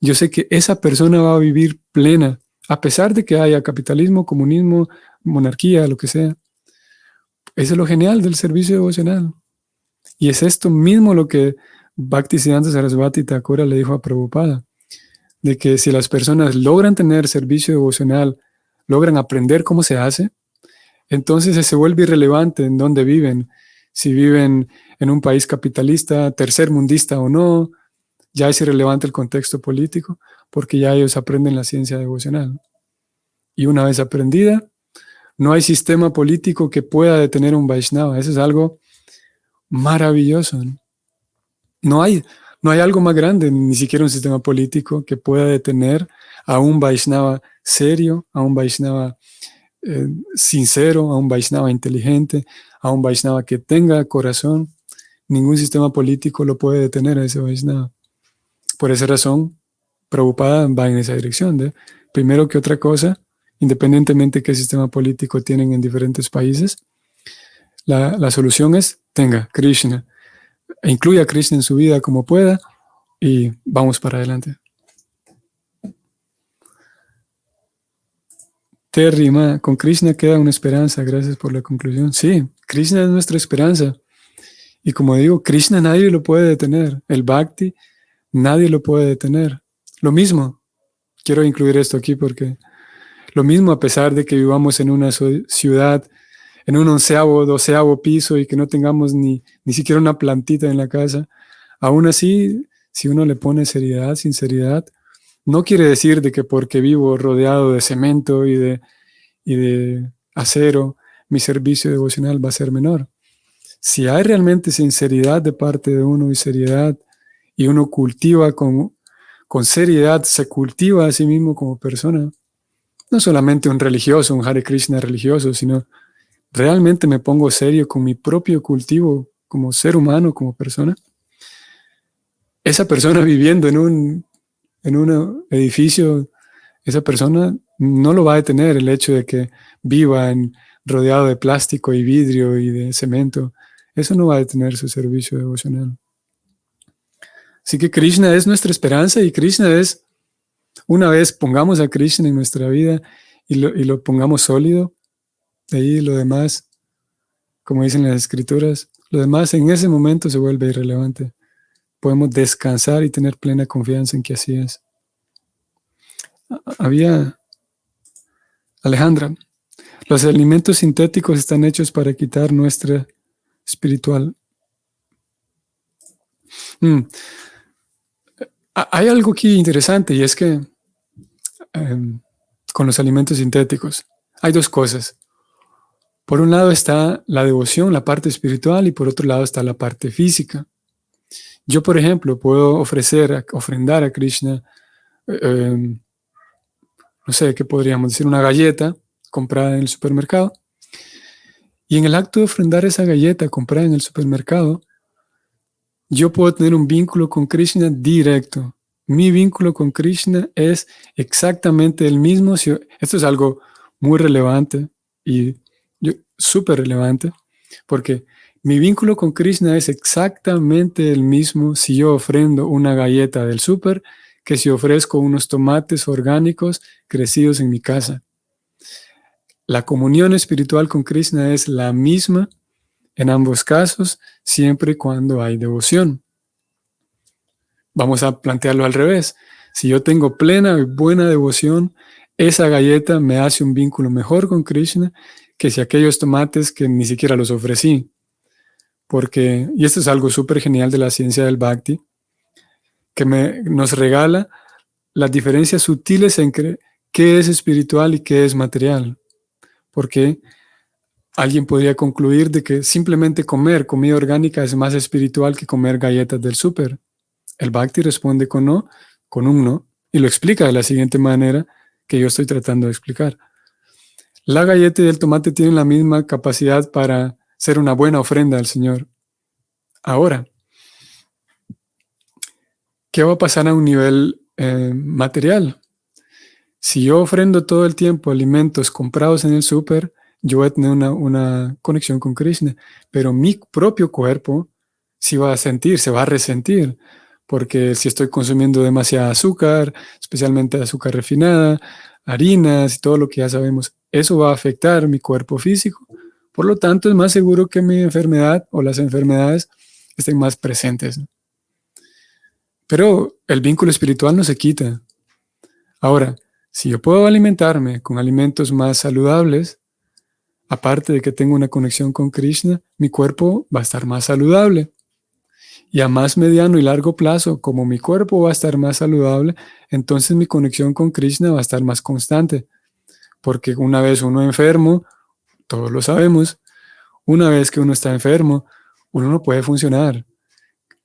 S1: yo sé que esa persona va a vivir plena, a pesar de que haya capitalismo, comunismo, monarquía, lo que sea. Eso es lo genial del servicio devocional. Y es esto mismo lo que Bhaktisiddhanta Sarasvati Thakura le dijo a Prabhupada, de que si las personas logran tener servicio devocional, logran aprender cómo se hace, entonces se vuelve irrelevante en dónde viven, si viven en un país capitalista, tercermundista o no, ya es irrelevante el contexto político, porque ya ellos aprenden la ciencia devocional. Y una vez aprendida, no hay sistema político que pueda detener a un Vaishnava. Eso es algo maravilloso. No hay, no hay algo más grande, ni siquiera un sistema político que pueda detener a un Vaishnava serio, a un Vaishnava sincero, a un Vaishnava inteligente, a un Vaishnava que tenga corazón. Ningún sistema político lo puede detener a ese Vaishnava. Por esa razón, Prabhupada va en esa dirección de, primero que otra cosa, independientemente de qué sistema político tienen en diferentes países, la solución es tenga Krishna, e incluya a Krishna en su vida como pueda y vamos para adelante. Terry, con Krishna queda una esperanza, gracias por la conclusión. Sí, Krishna es nuestra esperanza. Y como digo, Krishna nadie lo puede detener. El Bhakti, nadie lo puede detener. Lo mismo, quiero incluir esto aquí porque lo mismo a pesar de que vivamos en una ciudad, en un 11º, 12º piso y que no tengamos ni siquiera una plantita en la casa, aún así, si uno le pone seriedad, sinceridad, no quiere decir de que porque vivo rodeado de cemento y de acero, mi servicio devocional va a ser menor. Si hay realmente sinceridad de parte de uno y seriedad, y uno cultiva con seriedad, se cultiva a sí mismo como persona, no solamente un religioso, un Hare Krishna religioso, sino realmente me pongo serio con mi propio cultivo como ser humano, como persona. Esa persona viviendo en un edificio, esa persona no lo va a detener el hecho de que viva rodeado de plástico y vidrio y de cemento. Eso no va a detener su servicio devocional. Así que Krishna es nuestra esperanza y Krishna es, una vez pongamos a Krishna en nuestra vida y lo pongamos sólido, de ahí lo demás, como dicen las escrituras, lo demás en ese momento se vuelve irrelevante. Podemos descansar y tener plena confianza en que así es. Había Alejandra, los alimentos sintéticos están hechos para quitar nuestra espiritual. Hay algo aquí interesante y es que con los alimentos sintéticos. Hay dos cosas. Por un lado está la devoción, la parte espiritual, y por otro lado está la parte física. Yo, por ejemplo, puedo ofrendar a Krishna, no sé, ¿qué podríamos decir? Una galleta comprada en el supermercado. Y en el acto de ofrendar esa galleta comprada en el supermercado, yo puedo tener un vínculo con Krishna directo. Mi vínculo con Krishna es exactamente el mismo. Esto es algo muy relevante y súper relevante, porque mi vínculo con Krishna es exactamente el mismo si yo ofrendo una galleta del súper que si ofrezco unos tomates orgánicos crecidos en mi casa. La comunión espiritual con Krishna es la misma en ambos casos, siempre y cuando hay devoción. Vamos a plantearlo al revés. Si yo tengo plena y buena devoción, esa galleta me hace un vínculo mejor con Krishna que si aquellos tomates que ni siquiera los ofrecí. Y esto es algo súper genial de la ciencia del Bhakti, que nos regala las diferencias sutiles entre qué es espiritual y qué es material. Porque alguien podría concluir de que simplemente comer comida orgánica es más espiritual que comer galletas del súper. El Bhakti responde con un no, y lo explica de la siguiente manera que yo estoy tratando de explicar. La galleta y el tomate tienen la misma capacidad para ser una buena ofrenda al Señor. Ahora, ¿qué va a pasar a un nivel material? Si yo ofrendo todo el tiempo alimentos comprados en el súper, yo voy a tener una conexión con Krishna, pero mi propio cuerpo sí va a sentir, se va a resentir, porque si estoy consumiendo demasiado azúcar, especialmente azúcar refinada, harinas y todo lo que ya sabemos, eso va a afectar mi cuerpo físico. Por lo tanto, es más seguro que mi enfermedad o las enfermedades estén más presentes. Pero el vínculo espiritual no se quita. Ahora, si yo puedo alimentarme con alimentos más saludables, aparte de que tengo una conexión con Krishna, mi cuerpo va a estar más saludable. Y a más mediano y largo plazo, como mi cuerpo va a estar más saludable, entonces mi conexión con Krishna va a estar más constante. Porque una vez uno enfermo, todos lo sabemos, una vez que uno está enfermo, uno no puede funcionar.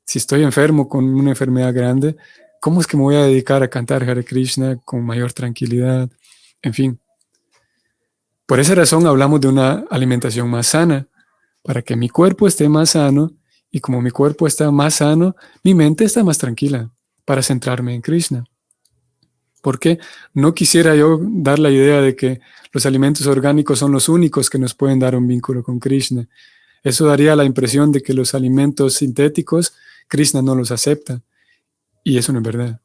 S1: Si estoy enfermo con una enfermedad grande, ¿cómo es que me voy a dedicar a cantar Hare Krishna con mayor tranquilidad? En fin. Por esa razón hablamos de una alimentación más sana, para que mi cuerpo esté más sano, y como mi cuerpo está más sano, mi mente está más tranquila para centrarme en Krishna. Porque no quisiera yo dar la idea de que los alimentos orgánicos son los únicos que nos pueden dar un vínculo con Krishna. Eso daría la impresión de que los alimentos sintéticos, Krishna no los acepta. Y eso no es verdad.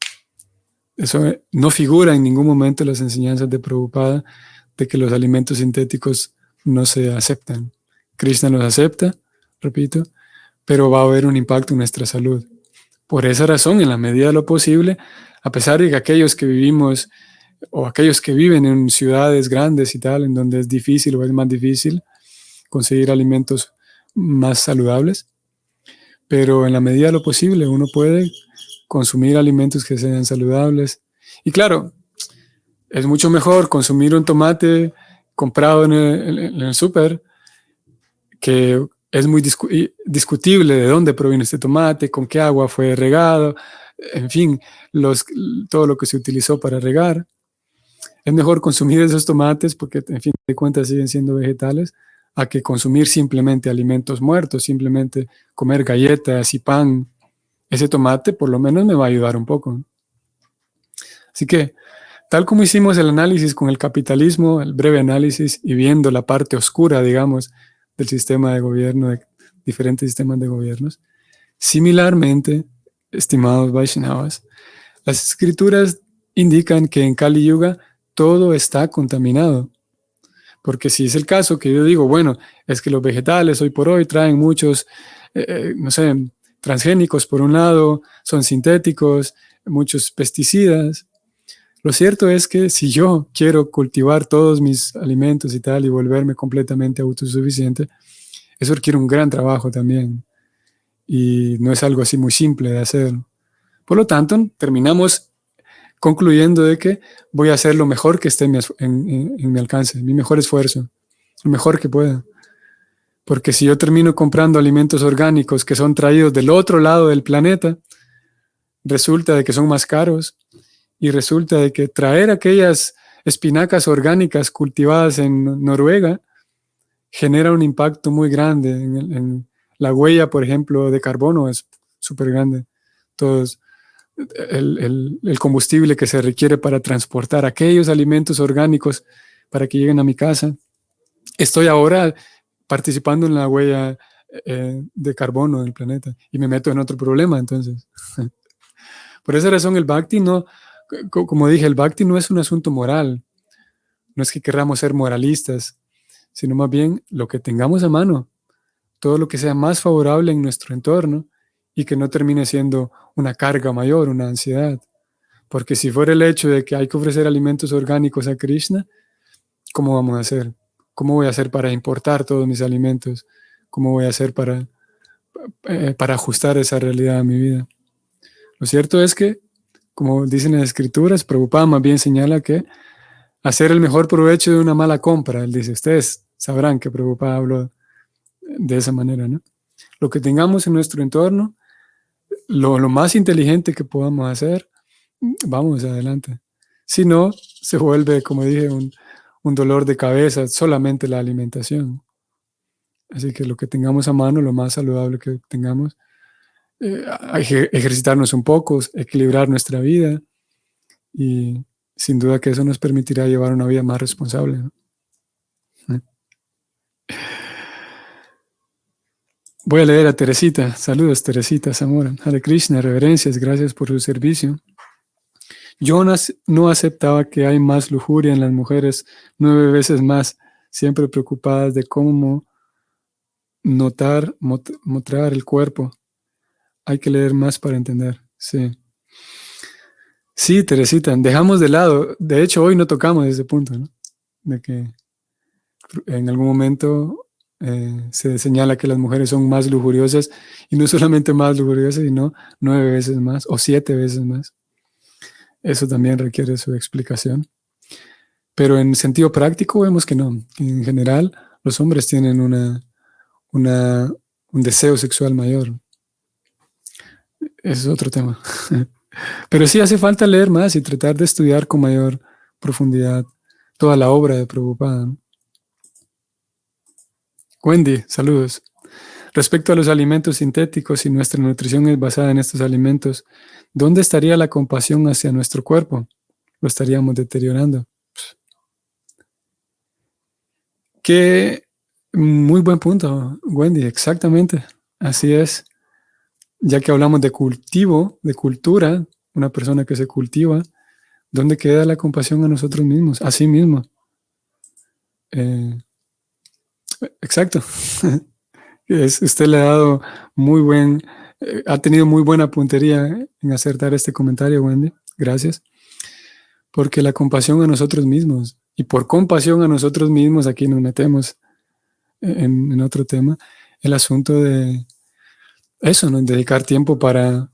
S1: Eso no figura en ningún momento en las enseñanzas de Prabhupada de que los alimentos sintéticos no se aceptan. Krishna los acepta, repito, pero va a haber un impacto en nuestra salud. Por esa razón, en la medida de lo posible, a pesar de que aquellos que vivimos o aquellos que viven en ciudades grandes y tal, en donde es difícil o es más difícil conseguir alimentos más saludables, pero en la medida de lo posible uno puede consumir alimentos que sean saludables. Y claro, es mucho mejor consumir un tomate comprado en el súper, que es muy discutible de dónde proviene este tomate, con qué agua fue regado, en fin, todo lo que se utilizó para regar. Es mejor consumir esos tomates porque, en fin de cuentas, siguen siendo vegetales, a que consumir simplemente alimentos muertos, simplemente comer galletas y pan. Ese tomate por lo menos me va a ayudar un poco. Así que, tal como hicimos el análisis con el capitalismo, el breve análisis, y viendo la parte oscura, digamos, del sistema de gobierno, de diferentes sistemas de gobiernos, similarmente, estimados Vaishnavas, las escrituras indican que en Kali Yuga todo está contaminado. Porque si es el caso que yo digo, bueno, es que los vegetales hoy por hoy traen muchos, no sé, transgénicos por un lado, son sintéticos, muchos pesticidas. Lo cierto es que si yo quiero cultivar todos mis alimentos y tal y volverme completamente autosuficiente, eso requiere un gran trabajo también. Y no es algo así muy simple de hacer. Por lo tanto, terminamos concluyendo de que voy a hacer lo mejor que esté en mi alcance, mi mejor esfuerzo, lo mejor que pueda. Porque si yo termino comprando alimentos orgánicos que son traídos del otro lado del planeta, resulta de que son más caros y resulta de que traer aquellas espinacas orgánicas cultivadas en Noruega genera un impacto muy grande en la huella, por ejemplo, de carbono es súper grande. Entonces, el combustible que se requiere para transportar aquellos alimentos orgánicos para que lleguen a mi casa. Estoy ahora participando en la huella de carbono del planeta y me meto en otro problema, entonces. Por esa razón el Bhakti no, como dije, el Bhakti no es un asunto moral. No es que queramos ser moralistas, sino más bien lo que tengamos a mano, todo lo que sea más favorable en nuestro entorno y que no termine siendo una carga mayor, una ansiedad. Porque si fuera el hecho de que hay que ofrecer alimentos orgánicos a Krishna, ¿cómo vamos a hacer? ¿Cómo voy a hacer para importar todos mis alimentos? ¿Cómo voy a hacer para ajustar esa realidad a mi vida? Lo cierto es que, como dicen las escrituras, Prabhupada más bien señala que hacer el mejor provecho de una mala compra. Él dice, ustedes sabrán que Prabhupada habló de esa manera, ¿no? Lo que tengamos en nuestro entorno, lo más inteligente que podamos hacer, vamos adelante. Si no, se vuelve, como dije, un dolor de cabeza, solamente la alimentación. Así que lo que tengamos a mano, lo más saludable que tengamos, ejercitarnos un poco, equilibrar nuestra vida y sin duda que eso nos permitirá llevar una vida más responsable, ¿no? Voy a leer a Teresita. Saludos, Teresita Zamora. Hare Krishna, reverencias, gracias por su servicio. Jonas no aceptaba que hay más lujuria en las mujeres, 9 veces más, siempre preocupadas de cómo mostrar el cuerpo. Hay que leer más para entender. Sí. Sí, Teresita, dejamos de lado. De hecho, hoy no tocamos ese punto, ¿no? De que en algún momento se señala que las mujeres son más lujuriosas y no solamente más lujuriosas, sino 9 veces más o 7 veces más. Eso también requiere su explicación. Pero en sentido práctico vemos que no. En general, los hombres tienen un deseo sexual mayor. Ese es otro tema. Pero sí hace falta leer más y tratar de estudiar con mayor profundidad toda la obra de Prabhupada, ¿no? Wendy, saludos. Respecto a los alimentos sintéticos, si nuestra nutrición es basada en estos alimentos, ¿dónde estaría la compasión hacia nuestro cuerpo? Lo estaríamos deteriorando. Qué muy buen punto, Wendy, exactamente. Así es. Ya que hablamos de cultivo, de cultura, una persona que se cultiva, ¿dónde queda la compasión a nosotros mismos? A sí mismo. Exacto. Usted le ha dado ha tenido muy buena puntería en acertar este comentario, Wendy. Gracias. Porque la compasión a nosotros mismos, y por compasión a nosotros mismos, aquí nos metemos en otro tema, el asunto de eso, ¿no? Dedicar tiempo para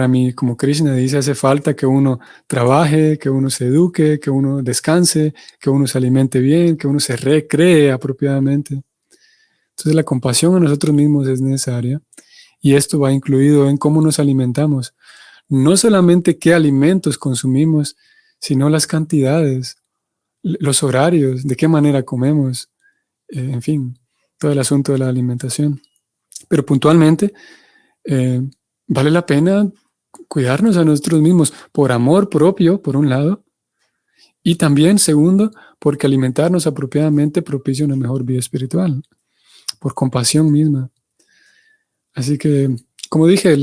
S1: mí, como Krishna dice, hace falta que uno trabaje, que uno se eduque, que uno descanse, que uno se alimente bien, que uno se recree apropiadamente. Entonces la compasión a nosotros mismos es necesaria y esto va incluido en cómo nos alimentamos. No solamente qué alimentos consumimos, sino las cantidades, los horarios, de qué manera comemos, en fin, todo el asunto de la alimentación. Pero puntualmente, vale la pena cuidarnos a nosotros mismos por amor propio, por un lado, y también, segundo, porque alimentarnos apropiadamente propicia una mejor vida espiritual, por compasión misma. Así que, como dije,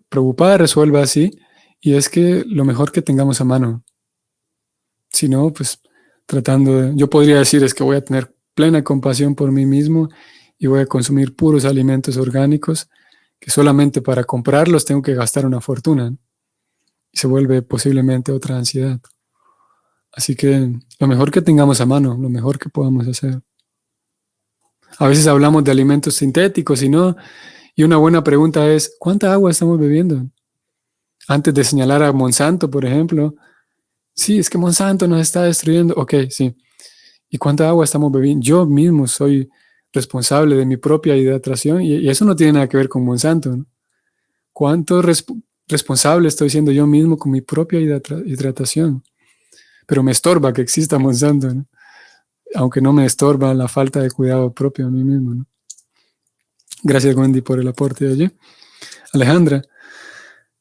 S1: Prabhupada resuelve así, y es que lo mejor que tengamos a mano. Si no, pues yo podría decir es que voy a tener plena compasión por mí mismo y voy a consumir puros alimentos orgánicos que solamente para comprarlos tengo que gastar una fortuna y se vuelve posiblemente otra ansiedad. Así que lo mejor que tengamos a mano, lo mejor que podamos hacer. A veces hablamos de alimentos sintéticos y una buena pregunta es, ¿cuánta agua estamos bebiendo? Antes de señalar a Monsanto, por ejemplo, Sí, es que Monsanto nos está destruyendo. Ok, sí. ¿Y cuánta agua estamos bebiendo? Yo mismo soy responsable de mi propia hidratación y eso no tiene nada que ver con Monsanto, ¿no? ¿Cuánto responsable estoy siendo yo mismo con mi propia hidratación? Pero me estorba que exista Monsanto, ¿no? Aunque no me estorba la falta de cuidado propio a mí mismo, ¿no? Gracias, Wendy, por el aporte de allí. Alejandra,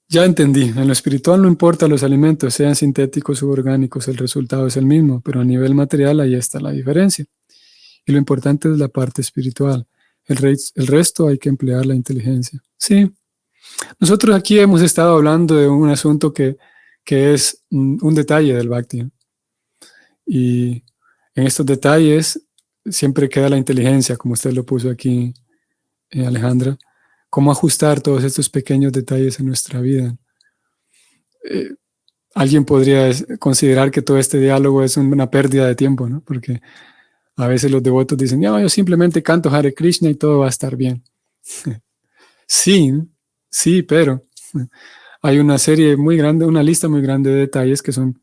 S1: ya entendí. En lo espiritual no importa los alimentos, sean sintéticos u orgánicos, el resultado es el mismo, pero a nivel material ahí está la diferencia. Y lo importante es la parte espiritual. El resto hay que emplear la inteligencia. Sí, nosotros aquí hemos estado hablando de un asunto que es un detalle del Bhakti. Y en estos detalles siempre queda la inteligencia, como usted lo puso aquí, Alejandra. Cómo ajustar todos estos pequeños detalles en nuestra vida. Eh, Alguien podría considerar que todo este diálogo es una pérdida de tiempo, ¿no? Porque a veces los devotos dicen, no, yo simplemente canto Hare Krishna y todo va a estar bien. Sí, sí, pero hay una serie muy grande, una lista muy grande de detalles que son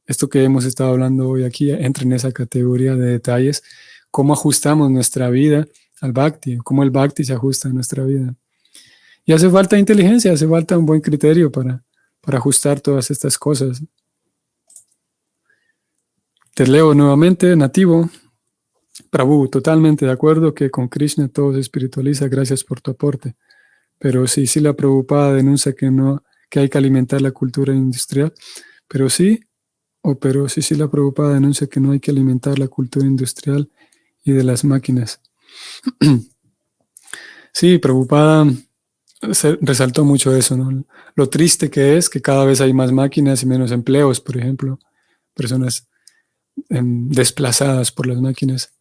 S1: esto que hemos estado hablando hoy aquí, entra en esa categoría de detalles, cómo ajustamos nuestra vida al Bhakti, cómo el Bhakti se ajusta a nuestra vida. Y hace falta inteligencia, hace falta un buen criterio para ajustar todas estas cosas. Te leo nuevamente, nativo. Prabhu, totalmente de acuerdo que con Krishna todo se espiritualiza, gracias por tu aporte. Pero sí, la Prabhupada denuncia que no, que hay que alimentar la cultura industrial. Pero sí, la Prabhupada denuncia que no hay que alimentar la cultura industrial y de las máquinas. Sí, Prabhupada resaltó mucho eso, ¿no? Lo triste que es que cada vez hay más máquinas y menos empleos, por ejemplo, personas desplazadas por las máquinas.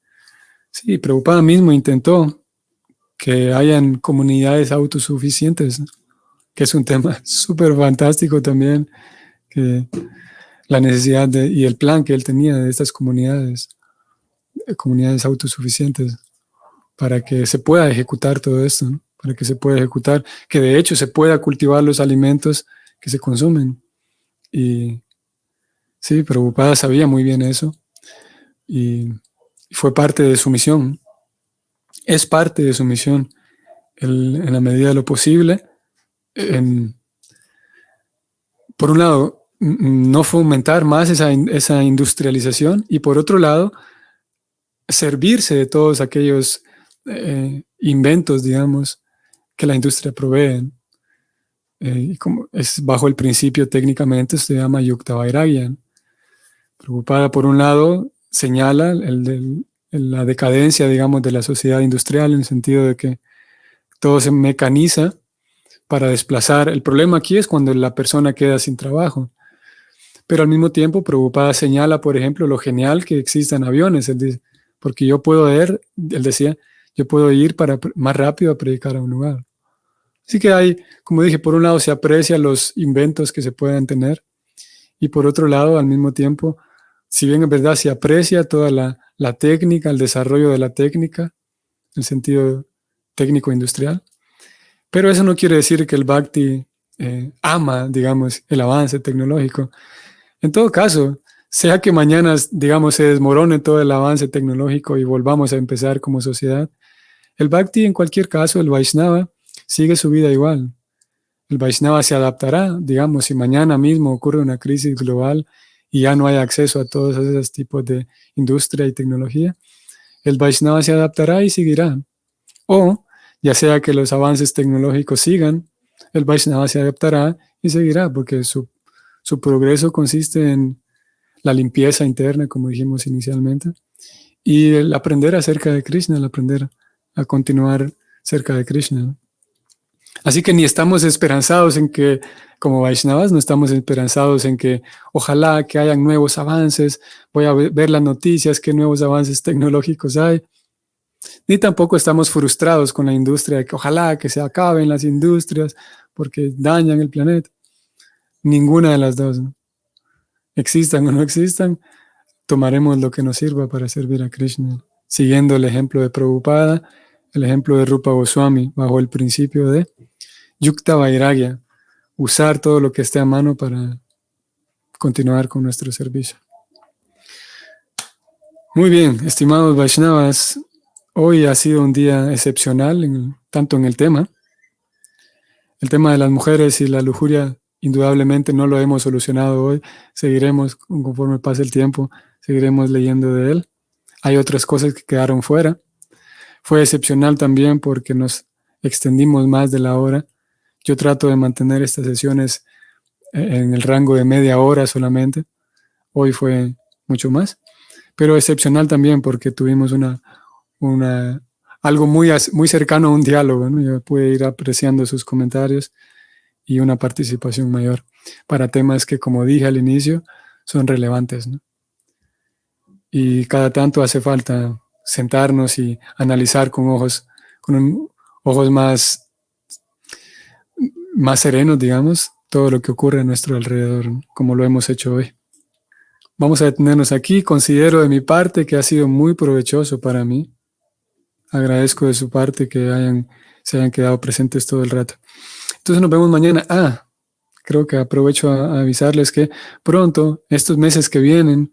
S1: Sí, Prabhupada mismo intentó que hayan comunidades autosuficientes, ¿no? Que es un tema súper fantástico también, que la necesidad y el plan que él tenía de estas comunidades autosuficientes, para que se pueda ejecutar todo esto, ¿no? Para que se pueda ejecutar, que de hecho se pueda cultivar los alimentos que se consumen. Y sí, Prabhupada sabía muy bien eso y fue parte de su misión. Es parte de su misión, en la medida de lo posible. Por un lado, no fomentar más esa industrialización y por otro lado, servirse de todos aquellos inventos, digamos, que la industria provee. Y como es bajo el principio técnicamente se llama Yukta Vairagya. Preocupada por un lado, señala la decadencia, digamos, de la sociedad industrial en el sentido de que todo se mecaniza para desplazar. El problema aquí es cuando la persona queda sin trabajo. Pero al mismo tiempo, Prabhupada señala, por ejemplo, lo genial que existan aviones. Él dice, porque él decía, yo puedo ir más rápido a predicar a un lugar. Así que hay, como dije, por un lado se aprecian los inventos que se puedan tener y por otro lado, al mismo tiempo, si bien en verdad se aprecia toda la técnica, el desarrollo de la técnica, en el sentido técnico-industrial, pero eso no quiere decir que el Bhakti ama, digamos, el avance tecnológico. En todo caso, sea que mañana, digamos, se desmorone todo el avance tecnológico y volvamos a empezar como sociedad, el Bhakti, en cualquier caso, el Vaishnava, sigue su vida igual. El Vaishnava se adaptará, digamos, si mañana mismo ocurre una crisis global y ya no hay acceso a todos esos tipos de industria y tecnología, el Vaishnava se adaptará y seguirá. O, ya sea que los avances tecnológicos sigan, el Vaishnava se adaptará y seguirá, porque su progreso consiste en la limpieza interna, como dijimos inicialmente, y el aprender acerca de Krishna, el aprender a continuar cerca de Krishna. Así que ni estamos esperanzados en que, como Vaishnavas, no estamos esperanzados en que ojalá que hayan nuevos avances, voy a ver las noticias, qué nuevos avances tecnológicos hay, ni tampoco estamos frustrados con la industria, de que ojalá que se acaben las industrias porque dañan el planeta. Ninguna de las dos, ¿no? Existan o no existan, tomaremos lo que nos sirva para servir a Krishna, siguiendo el ejemplo de Prabhupada, el ejemplo de Rupa Goswami, bajo el principio de Yukta Vairagya, usar todo lo que esté a mano para continuar con nuestro servicio. Muy bien, estimados Vaishnavas, hoy ha sido un día excepcional, tanto en el tema. El tema de las mujeres y la lujuria, indudablemente no lo hemos solucionado hoy. Seguiremos, conforme pase el tiempo, seguiremos leyendo de él. Hay otras cosas que quedaron fuera. Fue excepcional también porque nos extendimos más de la hora. Yo trato de mantener estas sesiones en el rango de media hora solamente. Hoy fue mucho más. Pero excepcional también porque tuvimos algo muy cercano a un diálogo, ¿no? Yo pude ir apreciando sus comentarios y una participación mayor para temas que, como dije al inicio, son relevantes, ¿no? Y cada tanto hace falta sentarnos y analizar con ojos más serenos, digamos, todo lo que ocurre a nuestro alrededor, ¿no? Como lo hemos hecho hoy. Vamos a detenernos aquí. Considero de mi parte que ha sido muy provechoso para mí. Agradezco de su parte que se hayan quedado presentes todo el rato. Entonces nos vemos mañana. Creo que aprovecho a avisarles que pronto, estos meses que vienen,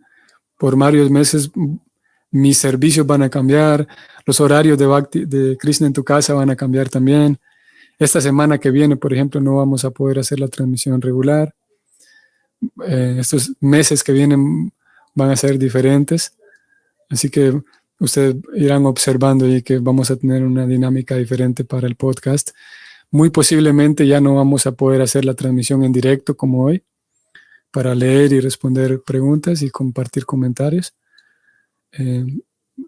S1: por varios meses, mis servicios van a cambiar, los horarios de Krishna en tu casa van a cambiar también. Esta semana que viene, por ejemplo, no vamos a poder hacer la transmisión regular. Estos meses que vienen van a ser diferentes. Así que ustedes irán observando y que vamos a tener una dinámica diferente para el podcast. Muy posiblemente ya no vamos a poder hacer la transmisión en directo como hoy, para leer y responder preguntas y compartir comentarios.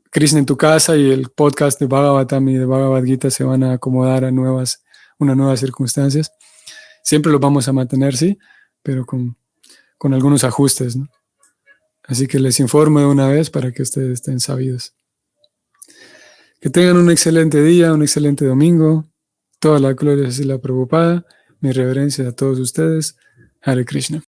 S1: Krishna en tu casa y el podcast de Bhagavatam y de Bhagavad Gita se van a acomodar a unas nuevas circunstancias. Siempre los vamos a mantener, sí, pero con algunos ajustes, ¿no? Así que les informo de una vez para que ustedes estén sabidos. Que tengan un excelente día, un excelente domingo. Toda la gloria a Srila Prabhupada. Mi reverencia a todos ustedes. Hare Krishna.